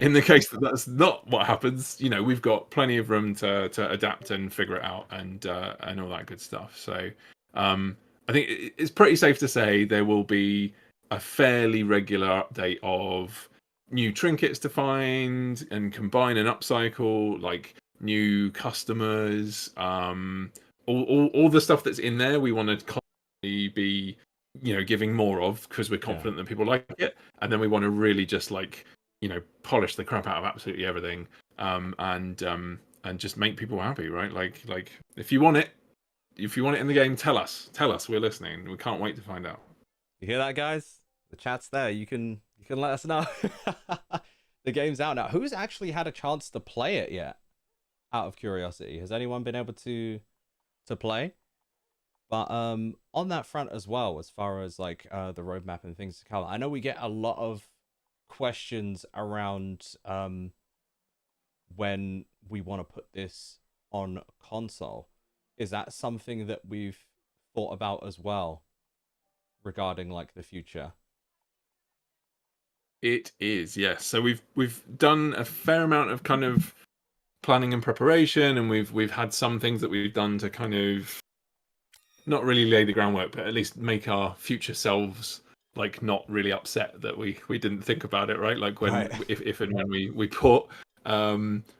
in the case that that's not what happens, we've got plenty of room to adapt and figure it out, and all that good stuff. So I think it's pretty safe to say there will be a fairly regular update of new trinkets to find and combine and upcycle, like new customers, all the stuff that's in there we want to constantly be giving more of, because we're confident that people like it. And then we want to really just like polish the crap out of absolutely everything and just make people happy, right? Like if you want it, in the game, tell us, we're listening. We can't wait to find out. You hear that, guys? The chat's there. You can let us know. The game's out now. Who's actually had a chance to play it yet? Out of curiosity, has anyone been able to play? But on that front as well, as far as like the roadmap and things to come, I know we get a lot of questions around when we want to put this on console. Is that something that we've thought about as well regarding like the future? It is, yes. So we've done a fair amount of kind of planning and preparation, and we've had some things that we've done to kind of not really lay the groundwork, but at least make our future selves like not really upset that we didn't think about it, right? Like when Right. if and when we put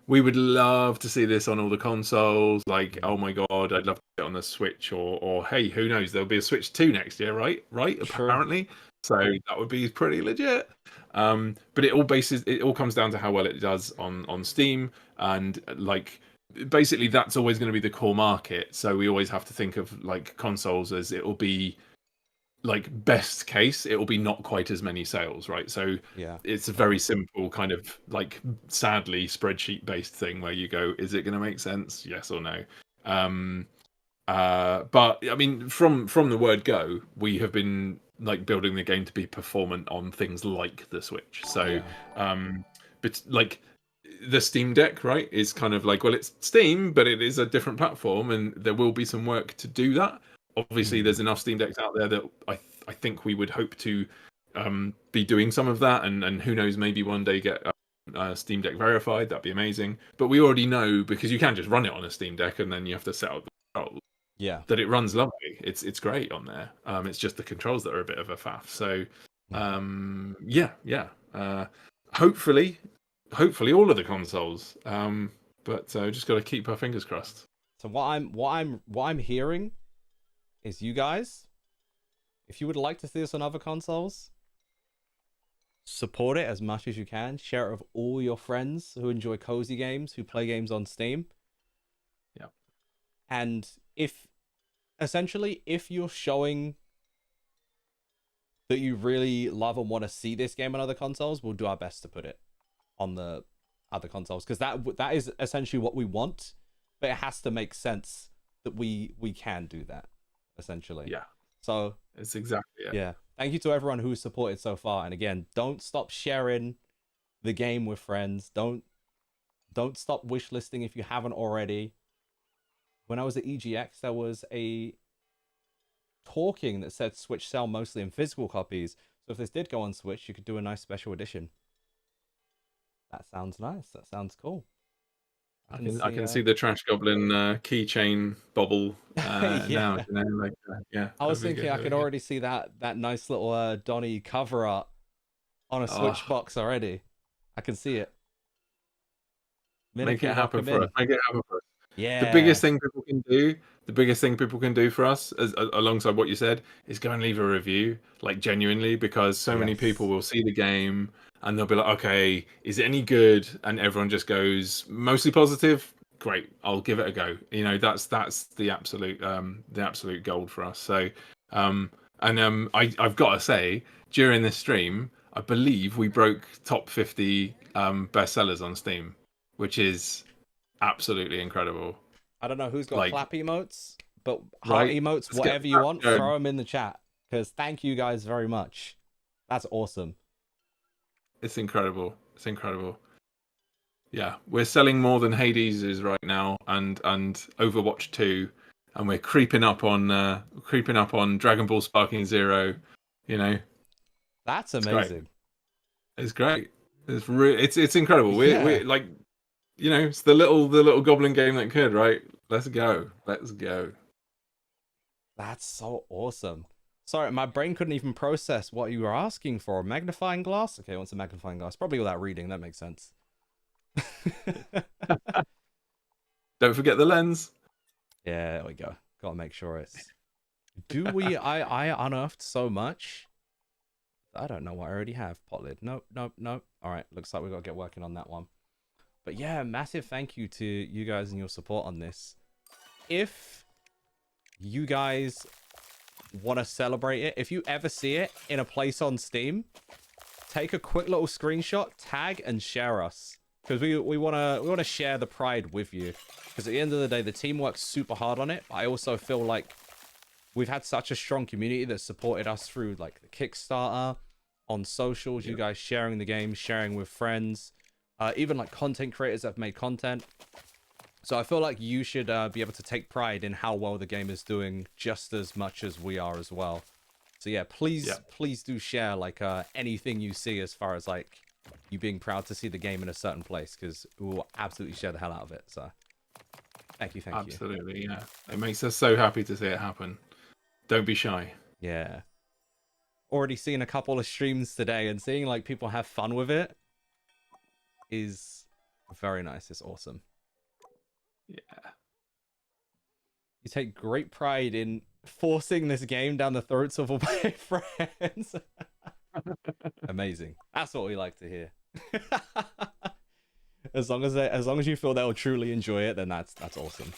we would love to see this on all the consoles. Like, oh my god, I'd love to get on the Switch, or hey, who knows? There'll be a Switch 2 next year, right? True. Apparently, so that would be pretty legit. But it all comes down to how well it does on Steam, and like basically that's always going to be the core market. So we always have to think of like consoles as it will be like best case, it will be not quite as many sales, right? So Yeah. it's a very simple kind of like sadly spreadsheet based thing where you go, is it going to make sense? Yes or no? But I mean, from the word go, we have been like building the game to be performant on things like the Switch. So, Yeah. but like the Steam Deck, right, is kind of like, well, it's Steam, but it is a different platform, and there will be some work to do that. Obviously, Mm. there's enough Steam Decks out there that I think we would hope to be doing some of that, and who knows, maybe one day get Steam Deck verified. That'd be amazing. But we already know, because you can't just run it on a Steam Deck and then you have to set up the controls, Yeah. that it runs lovely. It's great on there. It's just the controls that are a bit of a faff. So yeah. Hopefully all of the consoles. But just got to keep our fingers crossed. So what I'm hearing is, you guys, if you would like to see this on other consoles, support it as much as you can. Share it with all your friends who enjoy cozy games, who play games on Steam. Yeah. And if you're showing that you really love and want to see this game on other consoles, we'll do our best to put it on the other consoles, because that is essentially what we want. But it has to make sense that we can do that, essentially. Yeah. So It's exactly it. yeah. Thank you to everyone who's supported so far. And again, don't stop sharing the game with friends. Don't stop wishlisting if you haven't already. When I was at EGX, there was a talking that said Switch sell mostly in physical copies. So if this did go on Switch, you could do a nice special edition. That sounds nice. That sounds cool. I can see the Trash Goblin keychain bobble Yeah. now. You know, like yeah. I was that'd be thinking good, I that'd could be good. already see that nice little Donny cover art on a Oh, Switch box already. I can see it. make Minute it happen him for us. in. Make it happen for us. The Yeah. biggest thing people can do for us, alongside what you said, is go and leave a review, like genuinely, because so many people Yes. will see the game and they'll be like, okay, is it any good? And everyone just goes mostly positive. Great, I'll give it a go. You know, that's the absolute gold for us. So, I've got to say, during this stream, I believe we broke top 50 bestsellers on Steam, which is absolutely incredible. I don't know who's got Like, clap emotes, but heart right? emotes, Let's get whatever you that want, going. throw them in the chat. Because thank you guys very much. That's awesome. It's incredible. It's incredible. Yeah, we're selling more than Hades is right now, and Overwatch 2, and we're creeping up on Dragon Ball Sparking Zero. You know, That's it's great. amazing. It's great. It's incredible. Yeah. We're like, you know, it's the little goblin game that could, right? Let's go. Let's go. That's so awesome. Sorry, my brain couldn't even process what you were asking for. Magnifying glass? Okay, what's a magnifying glass? Probably without reading. That makes sense. Don't forget the lens. Yeah, there we go. Gotta make sure it's. Do we? I unearthed so much. I don't know what I already have. Pot lid. Nope, nope, nope. All right, looks like we gotta get working on that one. But yeah, massive thank you to you guys and your support on this. If you guys want to celebrate it, if you ever see it in a place on Steam, take a quick little screenshot, tag, and share us. Because we wanna share the pride with you. Because at the end of the day, the team works super hard on it. But I also feel like we've had such a strong community that supported us through like the Kickstarter, on socials, you guys sharing the game, sharing with friends, even like content creators that have made content. So I feel like you should be able to take pride in how well the game is doing just as much as we are as well. So yeah, please do share like anything you see as far as like you being proud to see the game in a certain place, because we will absolutely share the hell out of it. So thank you. Absolutely, yeah. It makes us so happy to see it happen. Don't be shy. Yeah. Already seen a couple of streams today, and seeing like people have fun with it is very nice. It's awesome. Yeah. You take great pride in forcing this game down the throats of all my friends. Amazing. That's what we like to hear. as long as you feel they'll truly enjoy it, then that's awesome.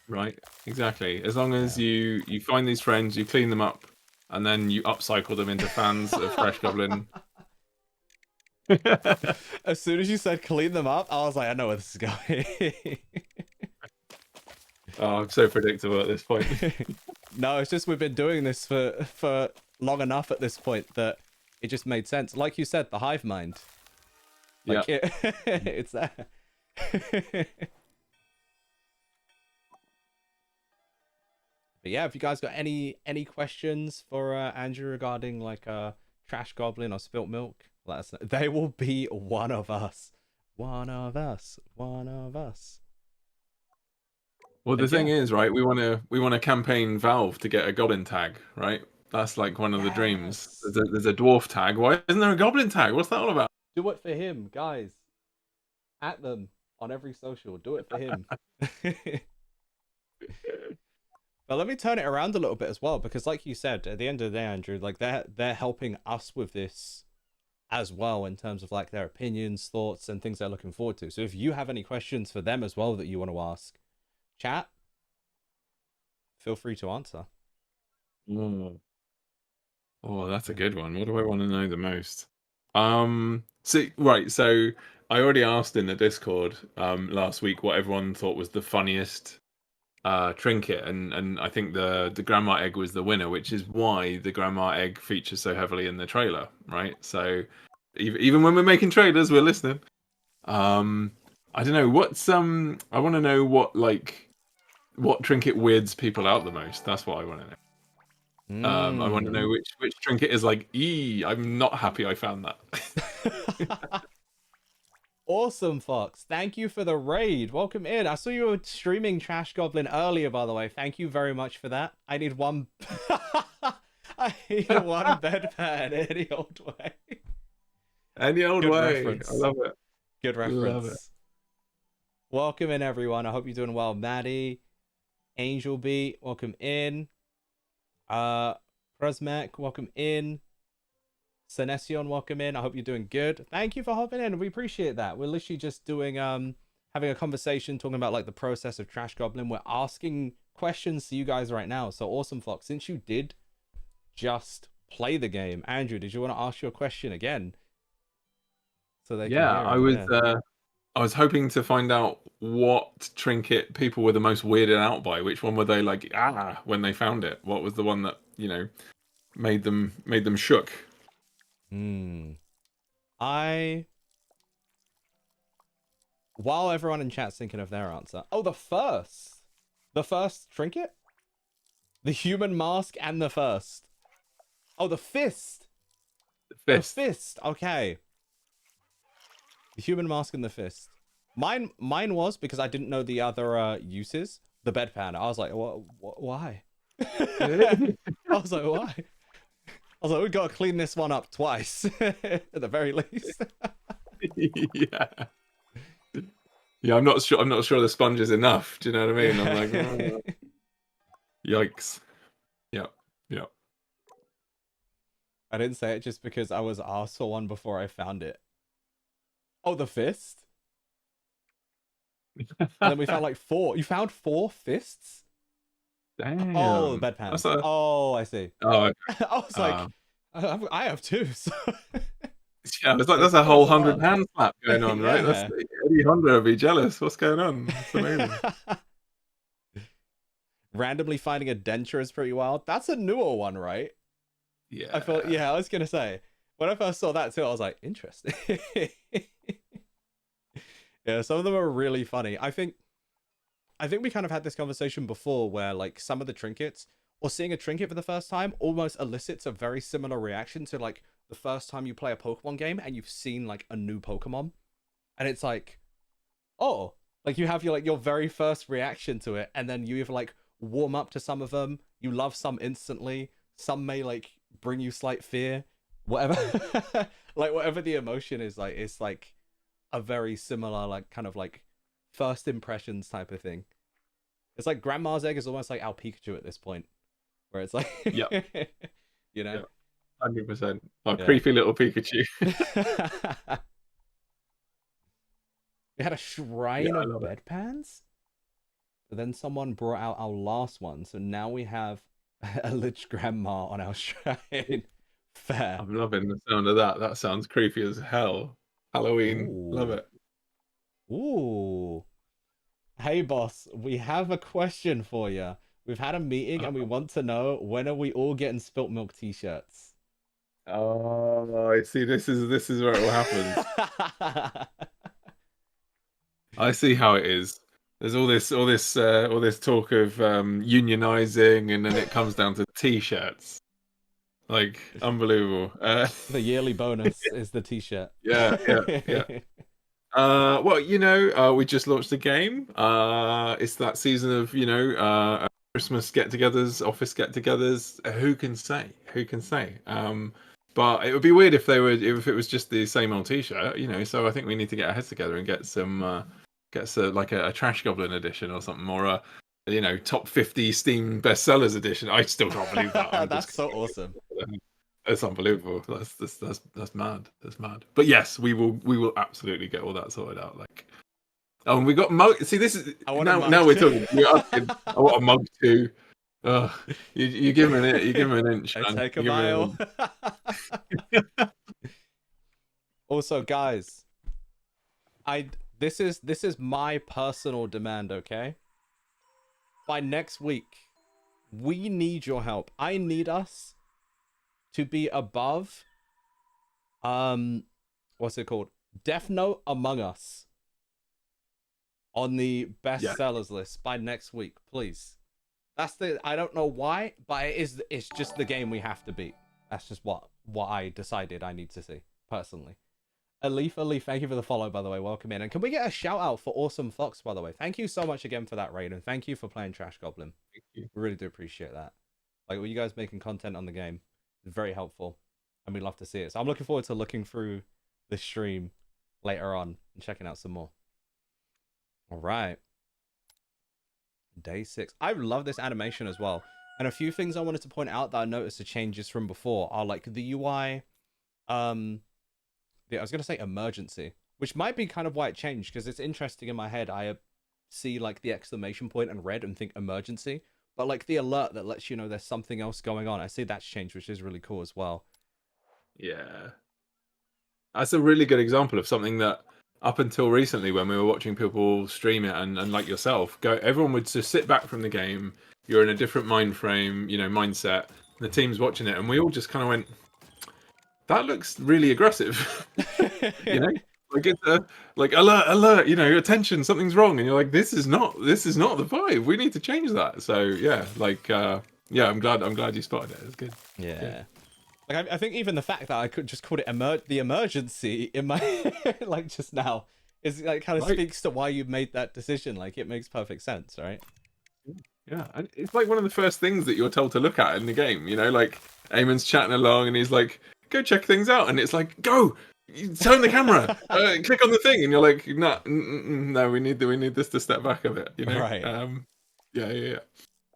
Right. Exactly. As long as you find these friends, you clean them up, and then you upcycle them into fans of Fresh Goblin. As soon as you said clean them up, I was like, I know where this is going. Oh, I'm so predictable at this point. No, it's just we've been doing this for long enough at this point that it just made sense. Like you said, the hive mind. Like it's there. But yeah, if you guys got any questions for Andrew regarding like Trash Goblin or Spilt Milk, let us know. They will be one of us. One of us. One of us. Well, the thing is, right? We want to campaign Valve to get a Goblin tag, right? That's like one of the dreams. There's a dwarf tag. Why isn't there a Goblin tag? What's that all about? Do it for him, guys. At them on every social. Do it for him. But let me turn it around a little bit as well, because like you said, at the end of the day, Andrew, like they're helping us with this as well in terms of like their opinions, thoughts, and things they're looking forward to. So if you have any questions for them as well that you want to ask, chat, feel free to answer. Oh, that's a good one. What do I want to know the most? So I already asked in the Discord last week what everyone thought was the funniest trinket, and I think the grandma egg was the winner, which is why the grandma egg features so heavily in the trailer, right? So even when we're making trailers, we're listening. I don't know what's I want to know what trinket weirds people out the most. That's what I want to know. I want to know which trinket is like, I'm not happy I found that. Awesome, Fox. Thank you for the raid. Welcome in. I saw you were streaming Trash Goblin earlier, by the way. Thank you very much for that. I need one... I need one bedpan any old way. Any old Good way. Reference. I love it. Good reference. Love it. Welcome in, everyone. I hope you're doing well. Maddie, Angel Beat, welcome in. Presmac, welcome in. Senesion, welcome in. I hope you're doing good. Thank you for hopping in. We appreciate that. We're literally just doing having a conversation, talking about like the process of Trash Goblin. We're asking questions to you guys right now. So awesome, Fox. Since you did just play the game, Andrew, did you want to ask your question again? So they can hear I was hoping to find out what trinket people were the most weirded out by. Which one were they like when they found it? What was the one that made them shook? While everyone in chat's thinking of their answer, the first trinket, the human mask, and the first. The fist. The fist. Okay. The human mask and the fist. Mine was because I didn't know the other uses. The bedpan. I was like, why? I was like, why? I was like, we've got to clean this one up twice, at the very least. Yeah, I'm not sure the sponge is enough. Do you know what I mean? I'm like, yikes. Yeah. I didn't say it just because I was asked for one before I found it. The fist? And then we found like 4. You found 4 fists? Oh, Damn. That's bedpans. a. Oh, I see. Oh, I was like, I have 2. So yeah. It's like like, that's a oh, that's whole a 100 lot. hand slap going on, right? That's Yeah. Eddie Honda would be jealous. What's going on? It's amazing. Randomly finding a denture is pretty wild. That's a newer one, right? I felt, Yeah. yeah, I was gonna say. When I first saw that too, I was like, interesting. Yeah, some of them are really funny. I think we kind of had this conversation before where like some of the trinkets or seeing a trinket for the first time almost elicits a very similar reaction to like the first time you play a Pokemon game and you've seen like a new Pokemon. And it's like, oh, like you have your very first reaction to it, and then you either like warm up to some of them, you love some instantly, some may like bring you slight fear, whatever. Like whatever the emotion is, like it's like a very similar like kind of like first impressions type of thing. It's like Grandma's egg is almost like our Pikachu at this point, where it's like, Yep. you know, Yep. 100%. My yeah. creepy little Pikachu. We had a Yeah, shrine I of love it. bedpans, but then someone brought out our last one, so now we have a Lich Grandma on our shrine. Fair. I'm loving the sound of that. That sounds creepy as hell. Halloween. Love Ooh. it. Ooh. Hey, boss, we have a question for you. We've had a meeting and we want to know, when are we all getting Spilt Milk t-shirts? Oh, I see. This is where it all happens. I see how it is. There's all this talk of unionizing, and then it comes down to t-shirts. Like unbelievable. The yearly bonus is the t-shirt. Yeah, yeah, yeah. Well, we just launched a game. It's that season of Christmas get-togethers, office get-togethers. Who can say? Who can say? But it would be weird if it was just the same old T-shirt, So I think we need to get our heads together and get like a Trash Goblin edition or something, or top 50 Steam bestsellers edition. I still can't believe that. That's so awesome. It's unbelievable. That's mad. That's mad. But yes, we will absolutely get all that sorted out. Like, oh, and we got mug. See, this is now we're talking. You're asking, I want a mug too. You give him an inch. I Man. take a You give him mile. Also, guys, this is my personal demand, okay? By next week, we need your help. I need us to be above what's it called? Death Note Among Us on the bestsellers list by next week, please. I don't know why, but it's just the game we have to beat. That's just what I decided I need to see personally. Alif, thank you for the follow, by the way. Welcome in. And can we get a shout out for Awesome Fox, by the way? Thank you so much again for that raid, and thank you for playing Trash Goblin. We really do appreciate that. Like, you guys making content on the game is very helpful, and we'd love to see it. So I'm looking forward to looking through the stream later on and checking out some more. All right. Day 6. I love this animation as well. And a few things I wanted to point out that I noticed the changes from before are like the UI, yeah, I was going to say emergency, which might be kind of why it changed, because it's interesting in my head. I see like the exclamation point and red and think emergency, but like the alert that lets you know there's something else going on, I see that's changed, which is really cool as well. Yeah. That's a really good example of something that up until recently, when we were watching people stream it and like yourself, everyone would just sit back from the game. You're in a different mind frame, mindset. The team's watching it, and we all just kind of went, that looks really aggressive. Like it's like alert, attention, something's wrong, and you're like, this is not the vibe. We need to change that. So yeah, like yeah, I'm glad you spotted it. It's good. Yeah. Like I think even the fact that I could just call it the emergency in my like just now is like kind of speaks to why you made that decision. Like it makes perfect sense, right? Yeah, and it's like one of the first things that you're told to look at in the game. Like Eamon's chatting along, and he's like, "Go check things out," and it's like, "Go, turn the camera, click on the thing," and you're like, "No, we need this to step back a bit." Right. Yeah.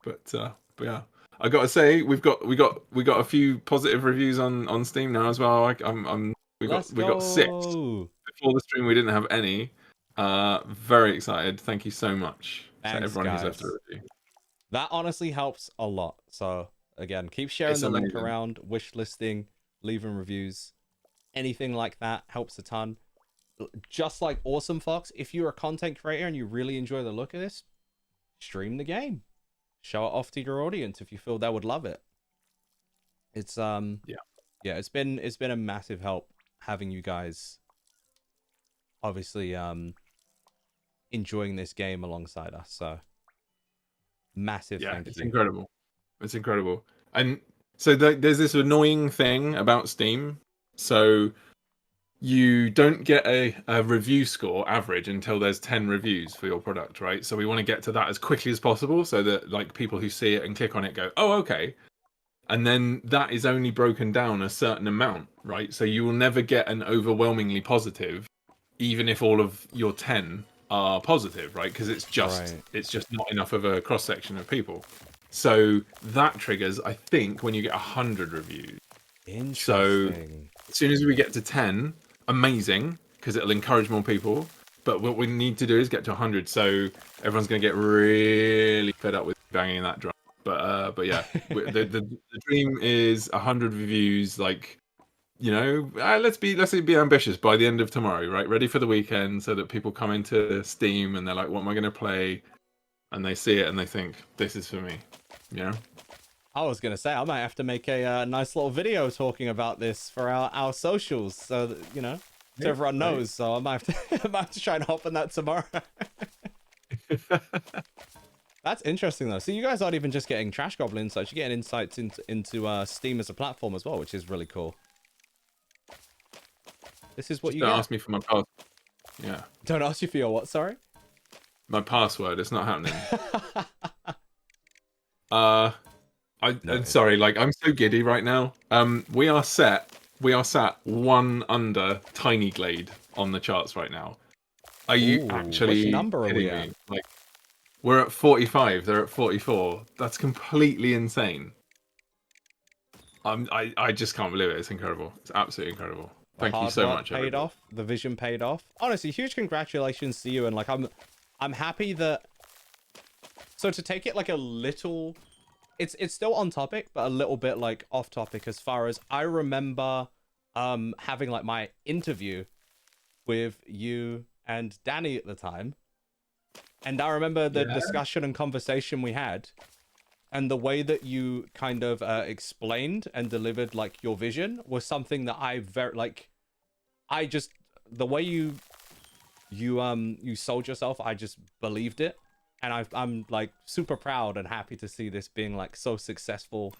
But yeah. I gotta say, we got a few positive reviews on Steam now as well. We got 6 before the stream. We didn't have any, Very excited. Thank you so much to Thanks, everyone who's left a guys. review. That honestly helps a lot. So again, keep sharing It's the link amazing. around, wish listing, leaving reviews, anything like that helps a ton. Just like Awesome Fox, if you're a content creator and you really enjoy the look of this, stream the game. Show it off to your audience if you feel they would love it. It's yeah, it's been a massive help having you guys obviously enjoying this game alongside us. So massive Yeah, thank it's you. incredible. It's incredible. And so there's this annoying thing about Steam. So you don't get a review score average until there's 10 reviews for your product, right? So we want to get to that as quickly as possible so that like people who see it and click on it go, oh, okay. And then that is only broken down a certain amount, right? So you will never get an overwhelmingly positive, even if all of your 10 are positive, right? Because it's just not enough of a cross section of people. So that triggers, I think, when you get 100 reviews. So Interesting. as soon as we get to 10, amazing, because it'll encourage more people. But what we need to do is get to 100, so everyone's going to get really fed up with banging that drum. But yeah, the dream is 100 reviews. Like, you know, let's be ambitious by the end of tomorrow, right? Ready for the weekend, so that people come into Steam and they're like, "What am I going to play?" And they see it and they think, "This is for me," you know. I was gonna say I might have to make a nice little video talking about this for our socials, so that, you know, so everyone knows. So I might have to I might have to try and hop on that tomorrow. That's interesting though. So you guys aren't even just getting Trash Goblin insights; you're getting insights into Steam as a platform as well, which is really cool. This is what you Don't get. ask me for my password. Yeah. Don't ask you for your what? Sorry. My password. It's not happening. I'm sorry. Like, I'm so giddy right now. We are sat one under Tiny Glade on the charts right now. Are you Which actually number are we kidding at? me? Like, we're at 45. They're at 44. That's completely insane. I just can't believe it. It's incredible. It's absolutely incredible. The Thank you hard so work much, paid everybody. off. The vision paid off. Honestly, huge congratulations to you. And like, I'm happy that. So to take it like a little, it's still on topic, but a little bit like off topic as far as I remember, having like my interview with you and Danny at the time, and I remember the discussion and conversation we had. And the way that you kind of explained and delivered like your vision was something that I very like. I just the way you sold yourself, I just believed it, and I'm like super proud and happy to see this being like so successful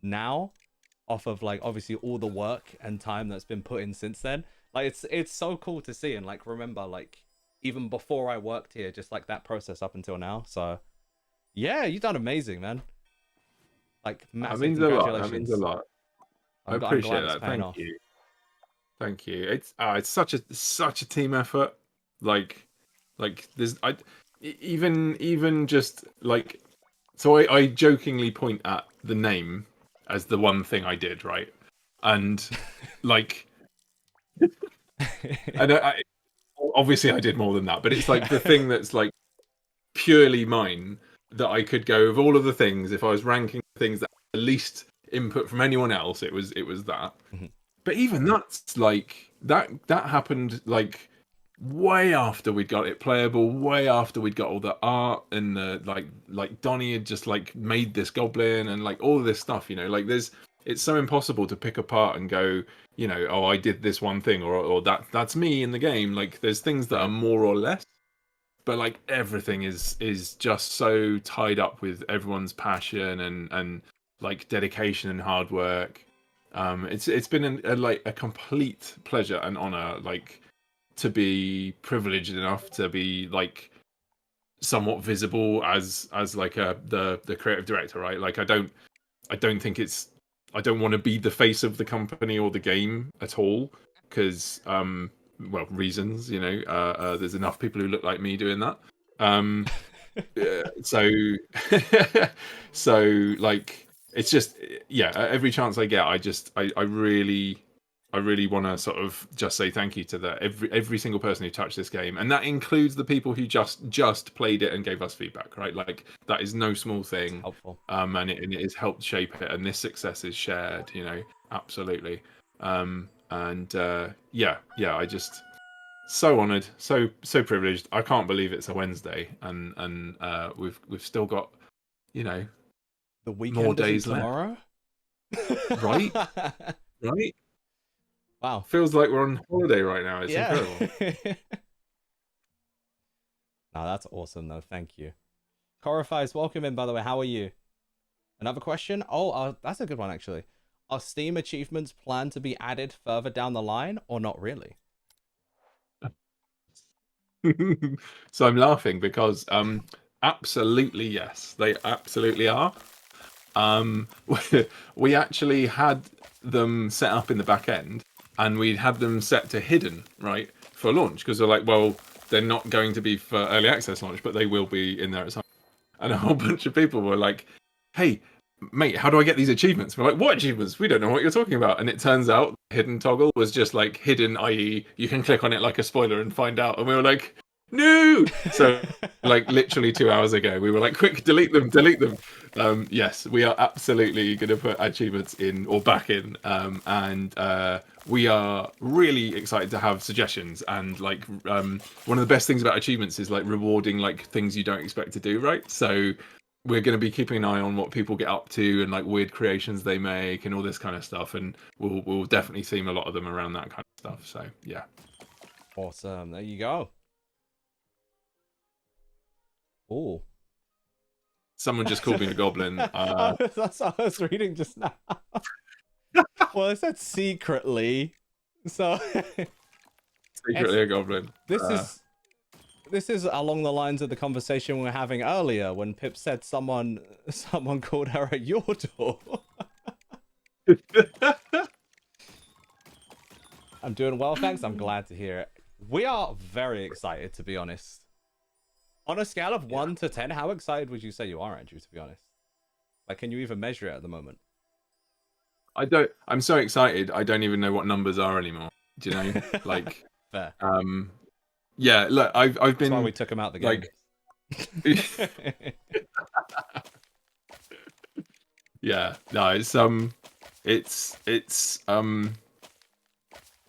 now, off of like obviously all the work and time that's been put in since then. Like it's so cool to see and like remember like even before I worked here, just like that process up until now. So. Yeah, you've done amazing, man. Like, That massive means a lot. That congratulations. means a lot. I I'm appreciate glad it's that. paying Thank off. you. Thank you. It's such a team effort. Like there's even just like so I jokingly point at the name as the one thing I did, right? And like and obviously I did more than that, but it's like the thing that's like purely mine that I could go of all of the things. If I was ranking things that had the least input from anyone else, it was that. But even that's like that happened like way after we'd got it playable, way after we'd got all the art and the like Donnie had just like made this goblin and like all of this stuff, you know, like it's so impossible to pick apart and go, you know, oh, I did this one thing or that's me in the game. Like there's things that are more or less, but like everything is just so tied up with everyone's passion and like dedication and hard work. It's been like a complete pleasure and honor, like to be privileged enough to be like somewhat visible as like the creative director, right? Like I don't think I don't want to be the face of the company or the game at all because well, reasons, you know, there's enough people who look like me doing that. So so like it's just yeah, every chance I get I really I really want to sort of just say thank you to every single person who touched this game, and that includes the people who just played it and gave us feedback. Right, like that is no small thing. It's helpful. And it has helped shape it, and this success is shared. Absolutely. Yeah, I just so honored, so privileged. I can't believe it's a Wednesday, and we've still got the weekend more days tomorrow. Right. Right. Wow. Feels like we're on holiday right now. It's incredible. No, that's awesome though. Thank you. Corifies, welcome in, by the way. How are you? Another question? Oh, that's a good one, actually. Are Steam achievements planned to be added further down the line, or not really? So I'm laughing because absolutely yes, they absolutely are. We actually had them set up in the back end, and we'd had them set to hidden, right, for launch, because they're like, well, they're not going to be for early access launch, but they will be in there at some. And a whole bunch of people were like, hey, mate, how do I get these achievements? We're like, what achievements? We don't know what you're talking about. And it turns out the hidden toggle was just like hidden, i.e. you can click on it like a spoiler and find out. And we were like, no. So like literally 2 hours ago, we were like, quick, delete them. Yes, we are absolutely going to put achievements in or back in. And we are really excited to have suggestions. And like one of the best things about achievements is like rewarding like things you don't expect to do, right? So we're going to be keeping an eye on what people get up to and like weird creations they make and all this kind of stuff, and we'll definitely theme a lot of them around that kind of stuff. So yeah, awesome. There you go. Oh, someone just called me a goblin. That's what I was reading just now. Well, it said secretly, so secretly a goblin. This is along the lines of the conversation we were having earlier when Pip said someone called her a yordle. I'm doing well, thanks. I'm glad to hear it. We are very excited, to be honest. On a scale of 1 to 10, how excited would you say you are, Andrew, to be honest? Like, can you even measure it at the moment? I'm so excited, I don't even know what numbers are anymore. Do you know? Like, fair. Yeah, look, I've been. That's why we took him out the game. Yeah, no, it's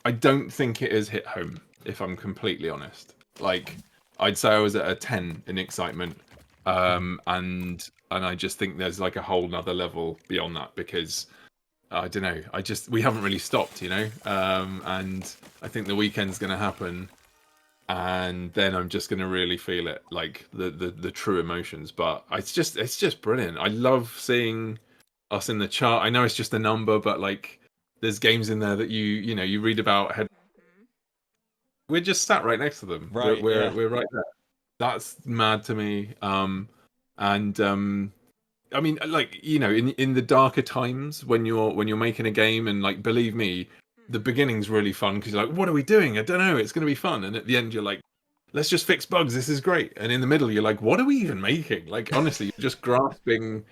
I don't think it has hit home, if I'm completely honest. Like, I'd say I was at a 10 in excitement, and I just think there's like a whole nother level beyond that, because I don't know, we haven't really stopped, and I think the weekend's going to happen. And then I'm just gonna really feel it, like the true emotions. But it's just brilliant. I love seeing us in the chart. I know it's just a number, but like there's games in there that you read about. We're just sat right next to them. Right, we're right there. That's mad to me. I mean, like in the darker times when you're making a game, and like believe me, the beginning's really fun because you're like, what are we doing? I don't know. It's going to be fun. And at the end, you're like, let's just fix bugs. This is great. And in the middle, you're like, what are we even making? Like, honestly, you're just grasping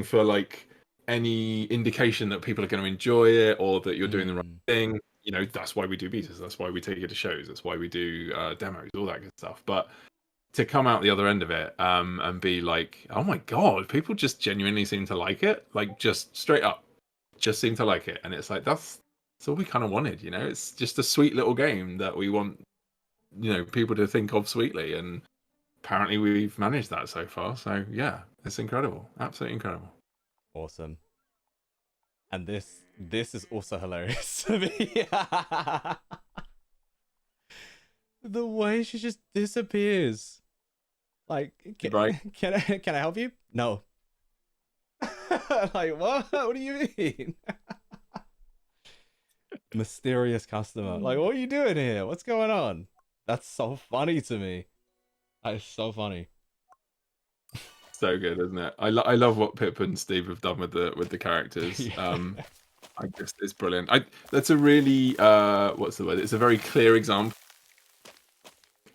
for like any indication that people are going to enjoy it or that you're doing the right thing. That's why we do betas. That's why we take it to shows. That's why we do demos, all that good stuff. But to come out the other end of it and be like, oh my God, people just genuinely seem to like it. Like, just straight up, just seem to like it. And it's like, that's all we kind of wanted, It's just a sweet little game that we want, people to think of sweetly, and apparently we've managed that so far. So yeah, it's incredible, absolutely incredible. Awesome. And this is also hilarious to me. The way she just disappears. Like, can I help you? No. Like, what? What do you mean? Mysterious customer. Like, what are you doing here? What's going on? That's so funny to me. That is so funny. So good, isn't it? I love what Pip and Steve have done with the characters. Yeah. I guess it's brilliant. That's a really what's the word? It's a very clear example.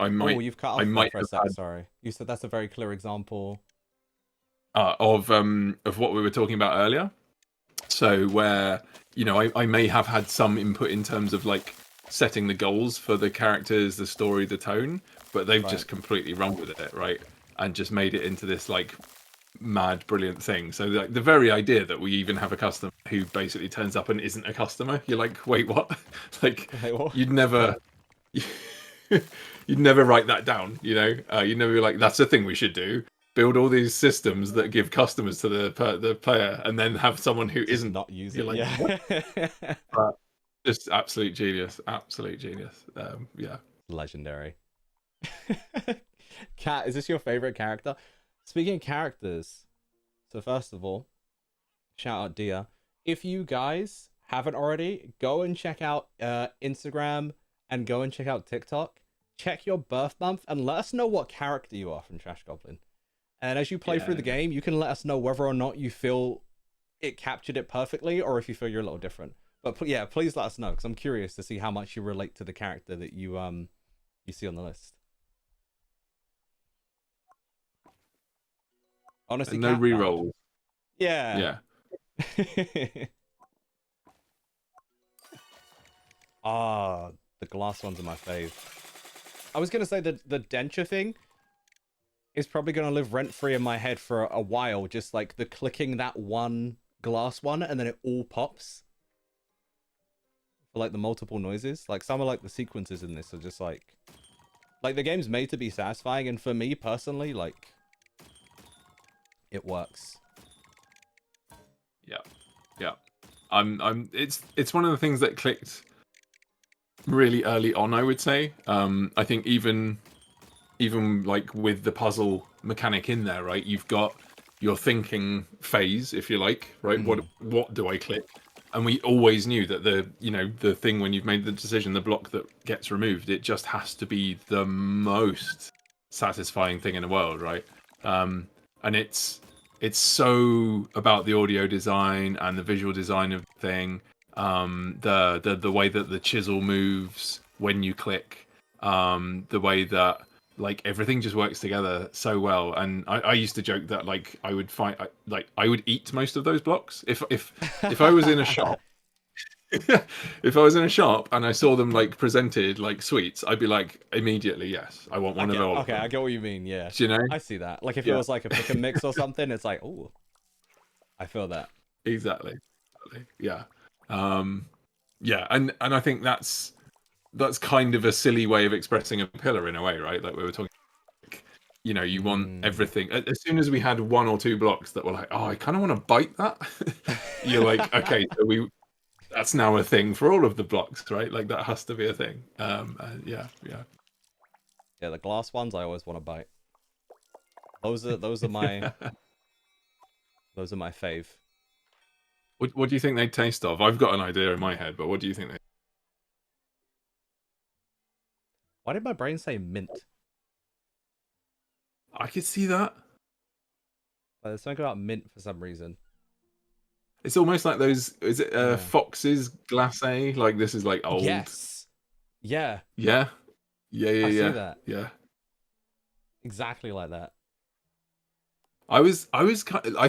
You've cut off there for a sec. Sorry, you said that's a very clear example of what we were talking about earlier. So where, you know, I may have had some input in terms of like setting the goals for the characters, the story, the tone, but they've just completely run with it, right? And just made it into this like mad, brilliant thing. So like the very idea that we even have a customer who basically turns up and isn't a customer, you're like, wait, what? Like, you'd never, you'd never write that down, you know? You'd never be like, that's the thing we should do. Build all these systems that give customers to the player, and then have someone who isn't not using. like, Yeah. but just absolute genius, absolute genius. Yeah, Legendary. Kat, is this your favorite character? Speaking of characters, so first of all, shout out Dia. If you guys haven't already, go and check out Instagram and go and check out TikTok. Check your birth month and let us know what character you are from Trash Goblin. And as you play through the game, you can let us know whether or not you feel it captured it perfectly, or if you feel you're a little different. But yeah, please let us know, because I'm curious to see how much you relate to the character that you see on the list. Honestly, and no rerolls. Yeah. Ah, the glass ones are my fave. I was gonna say that the denture thing is probably gonna live rent free in my head for a while. Just like the clicking that one glass one and then it all pops for like the multiple noises. Like some of like the sequences in this are just like the game's made to be satisfying, and for me personally, like it works. Yeah. It's one of the things that clicked really early on, I would say. I think even like with the puzzle mechanic in there, right? You've got your thinking phase, if you like, right? What do I click? And we always knew that the thing when you've made the decision, the block that gets removed, it just has to be the most satisfying thing in the world, right? And it's so about the audio design and the visual design of the thing, the way that the chisel moves when you click, the way that like everything just works together so well. And I used to joke that like I would eat most of those blocks if I was in a shop. If I was in a shop and I saw them like presented like sweets, I'd be like immediately, yes, I want one of all. Okay, I get what you mean. Yeah, do you know? I see that. Like if it was like a pick and mix or something, it's like, oh, I feel that. Exactly. Yeah. Yeah, and I think that's kind of a silly way of expressing a pillar in a way, right? Like we were talking, like, you know, you want everything. As soon as we had one or two blocks that were like, oh, I kind of want to bite that. You're like, okay, so that's now a thing for all of the blocks, right? Like that has to be a thing. Yeah. Yeah, the glass ones I always want to bite. Those are my those are my fave. What do you think they taste of? I've got an idea in my head, but what do you think they? Why did my brain say mint? I could see that. But there's something about mint for some reason. It's almost like those. Is it Fox's glacé? Like this is like old. Yes. Yeah. Yeah. I see that. Yeah. Exactly like that. I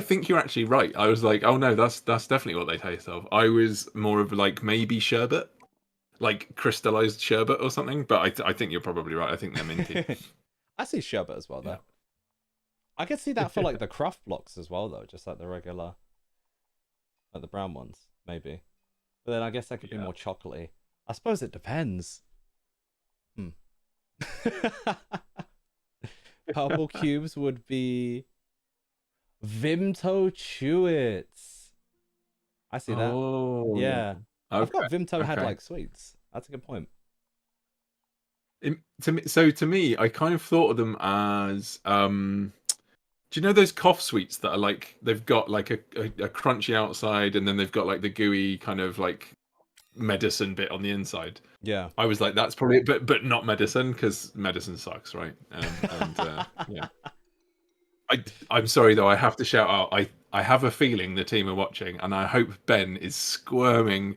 think you're actually right. I was like, oh no, that's definitely what they taste of. I was more of like maybe sherbet, like crystallized sherbet or something. But I think you're probably right. I think they're minty. I see sherbet as well, though. I could see that for like the craft blocks as well, though, just like the regular, like the brown ones, maybe. But then I guess that could be more chocolatey. I suppose it depends. Purple cubes would be Vimto Chewits. I see that. Oh, yeah. Okay. I thought Vimto had like sweets. That's a good point. To me, I kind of thought of them as do you know those cough sweets that are like they've got like a crunchy outside and then they've got like the gooey kind of like medicine bit on the inside? Yeah. I was like, that's probably but not medicine, because medicine sucks, right? Yeah. I'm sorry though, I have to shout out. I have a feeling the team are watching, and I hope Ben is squirming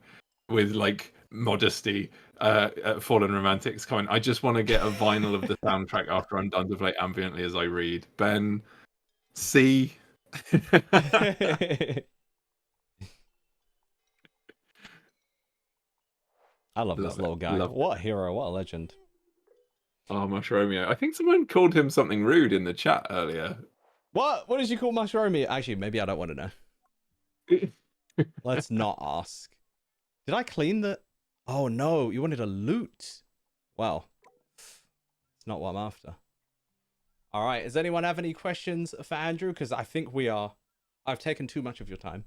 with like modesty at Fallen Romantics comment. I just want to get a vinyl of the soundtrack after I'm done to play ambiently as I read. Ben, see. I love this Love it. little guy. Love What a hero. What a legend. Oh, Mushroomio. I think someone called him something rude in the chat earlier. What? What did you call Mushroomy? Actually, maybe I don't want to know. Let's not ask. Did I clean the... Oh, no. You wanted a loot. Well, it's not what I'm after. All right. Does anyone have any questions for Andrew? Because I think we are... I've taken too much of your time.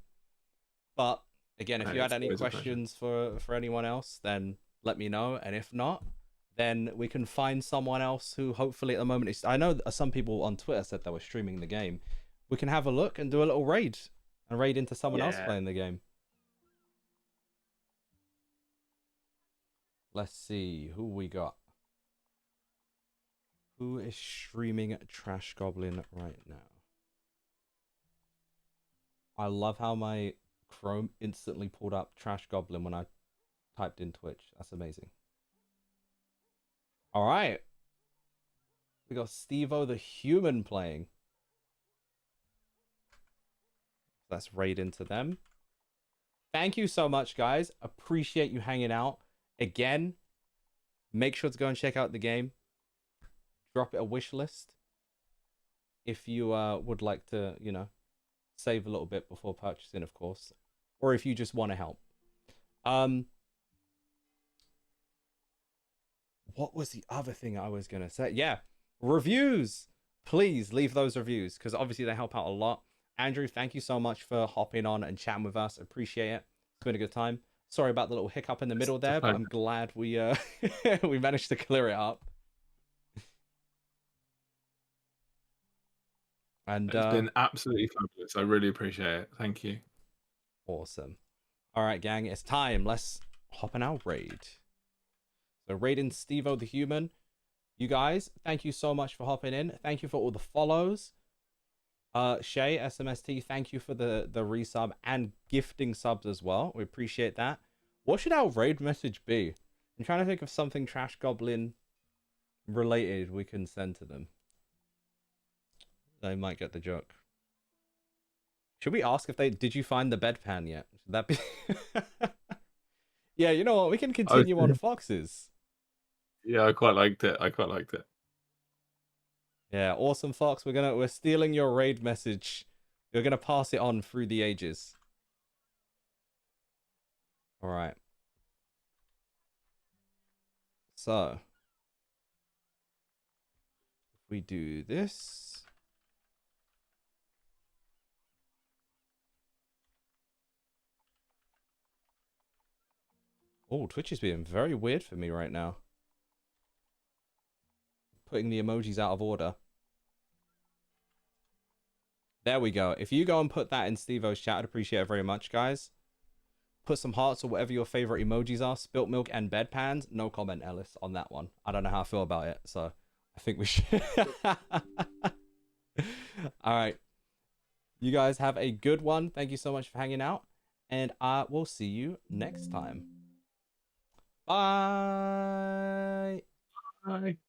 But, again, if you had any questions for anyone else, then let me know. And if not, then we can find someone else who hopefully at the moment is... I know some people on Twitter said they were streaming the game. We can have a look and do a little raid. And raid into someone else playing the game. Let's see who we got. Who is streaming Trash Goblin right now? I love how my Chrome instantly pulled up Trash Goblin when I typed in Twitch. That's amazing. All right. We got Steve-O the Human playing. Let's raid into them. Thank you so much, guys. Appreciate you hanging out. Again, make sure to go and check out the game. Drop it a wish list if you would like to, you know, save a little bit before purchasing, of course, or if you just want to help. What was the other thing I was gonna say? Yeah, reviews. Please leave those reviews because obviously they help out a lot. Andrew, thank you so much for hopping on and chatting with us. Appreciate it. It's been a good time. Sorry about the little hiccup in the middle there, but I'm glad we we managed to clear it up. And it's been absolutely fabulous. I really appreciate it. Thank you. Awesome. All right, gang, it's time. Let's hop in our raid. So raiding Steve-O the Human. You guys, thank you so much for hopping in. Thank you for all the follows. Shay, SMST, thank you for the resub and gifting subs as well. We appreciate that. What should our raid message be? I'm trying to think of something Trash Goblin related we can send to them. They might get the joke. Should we ask if they... Did you find the bedpan yet? Should that be... Yeah, you know what? We can continue on Foxes. Yeah, I quite liked it. Yeah, awesome, Fox. We're stealing your raid message. You're gonna pass it on through the ages. All right. So, if we do this. Oh, Twitch is being very weird for me right now. Putting the emojis out of order. There we go. If you go and put that in Steve-O's chat, I'd appreciate it very much, guys. Put some hearts or whatever your favorite emojis are. Spilt milk and bedpans. No comment, Ellis, on that one. I don't know how I feel about it, so I think we should. All right. You guys have a good one. Thank you so much for hanging out, and I will see you next time. Bye. Bye.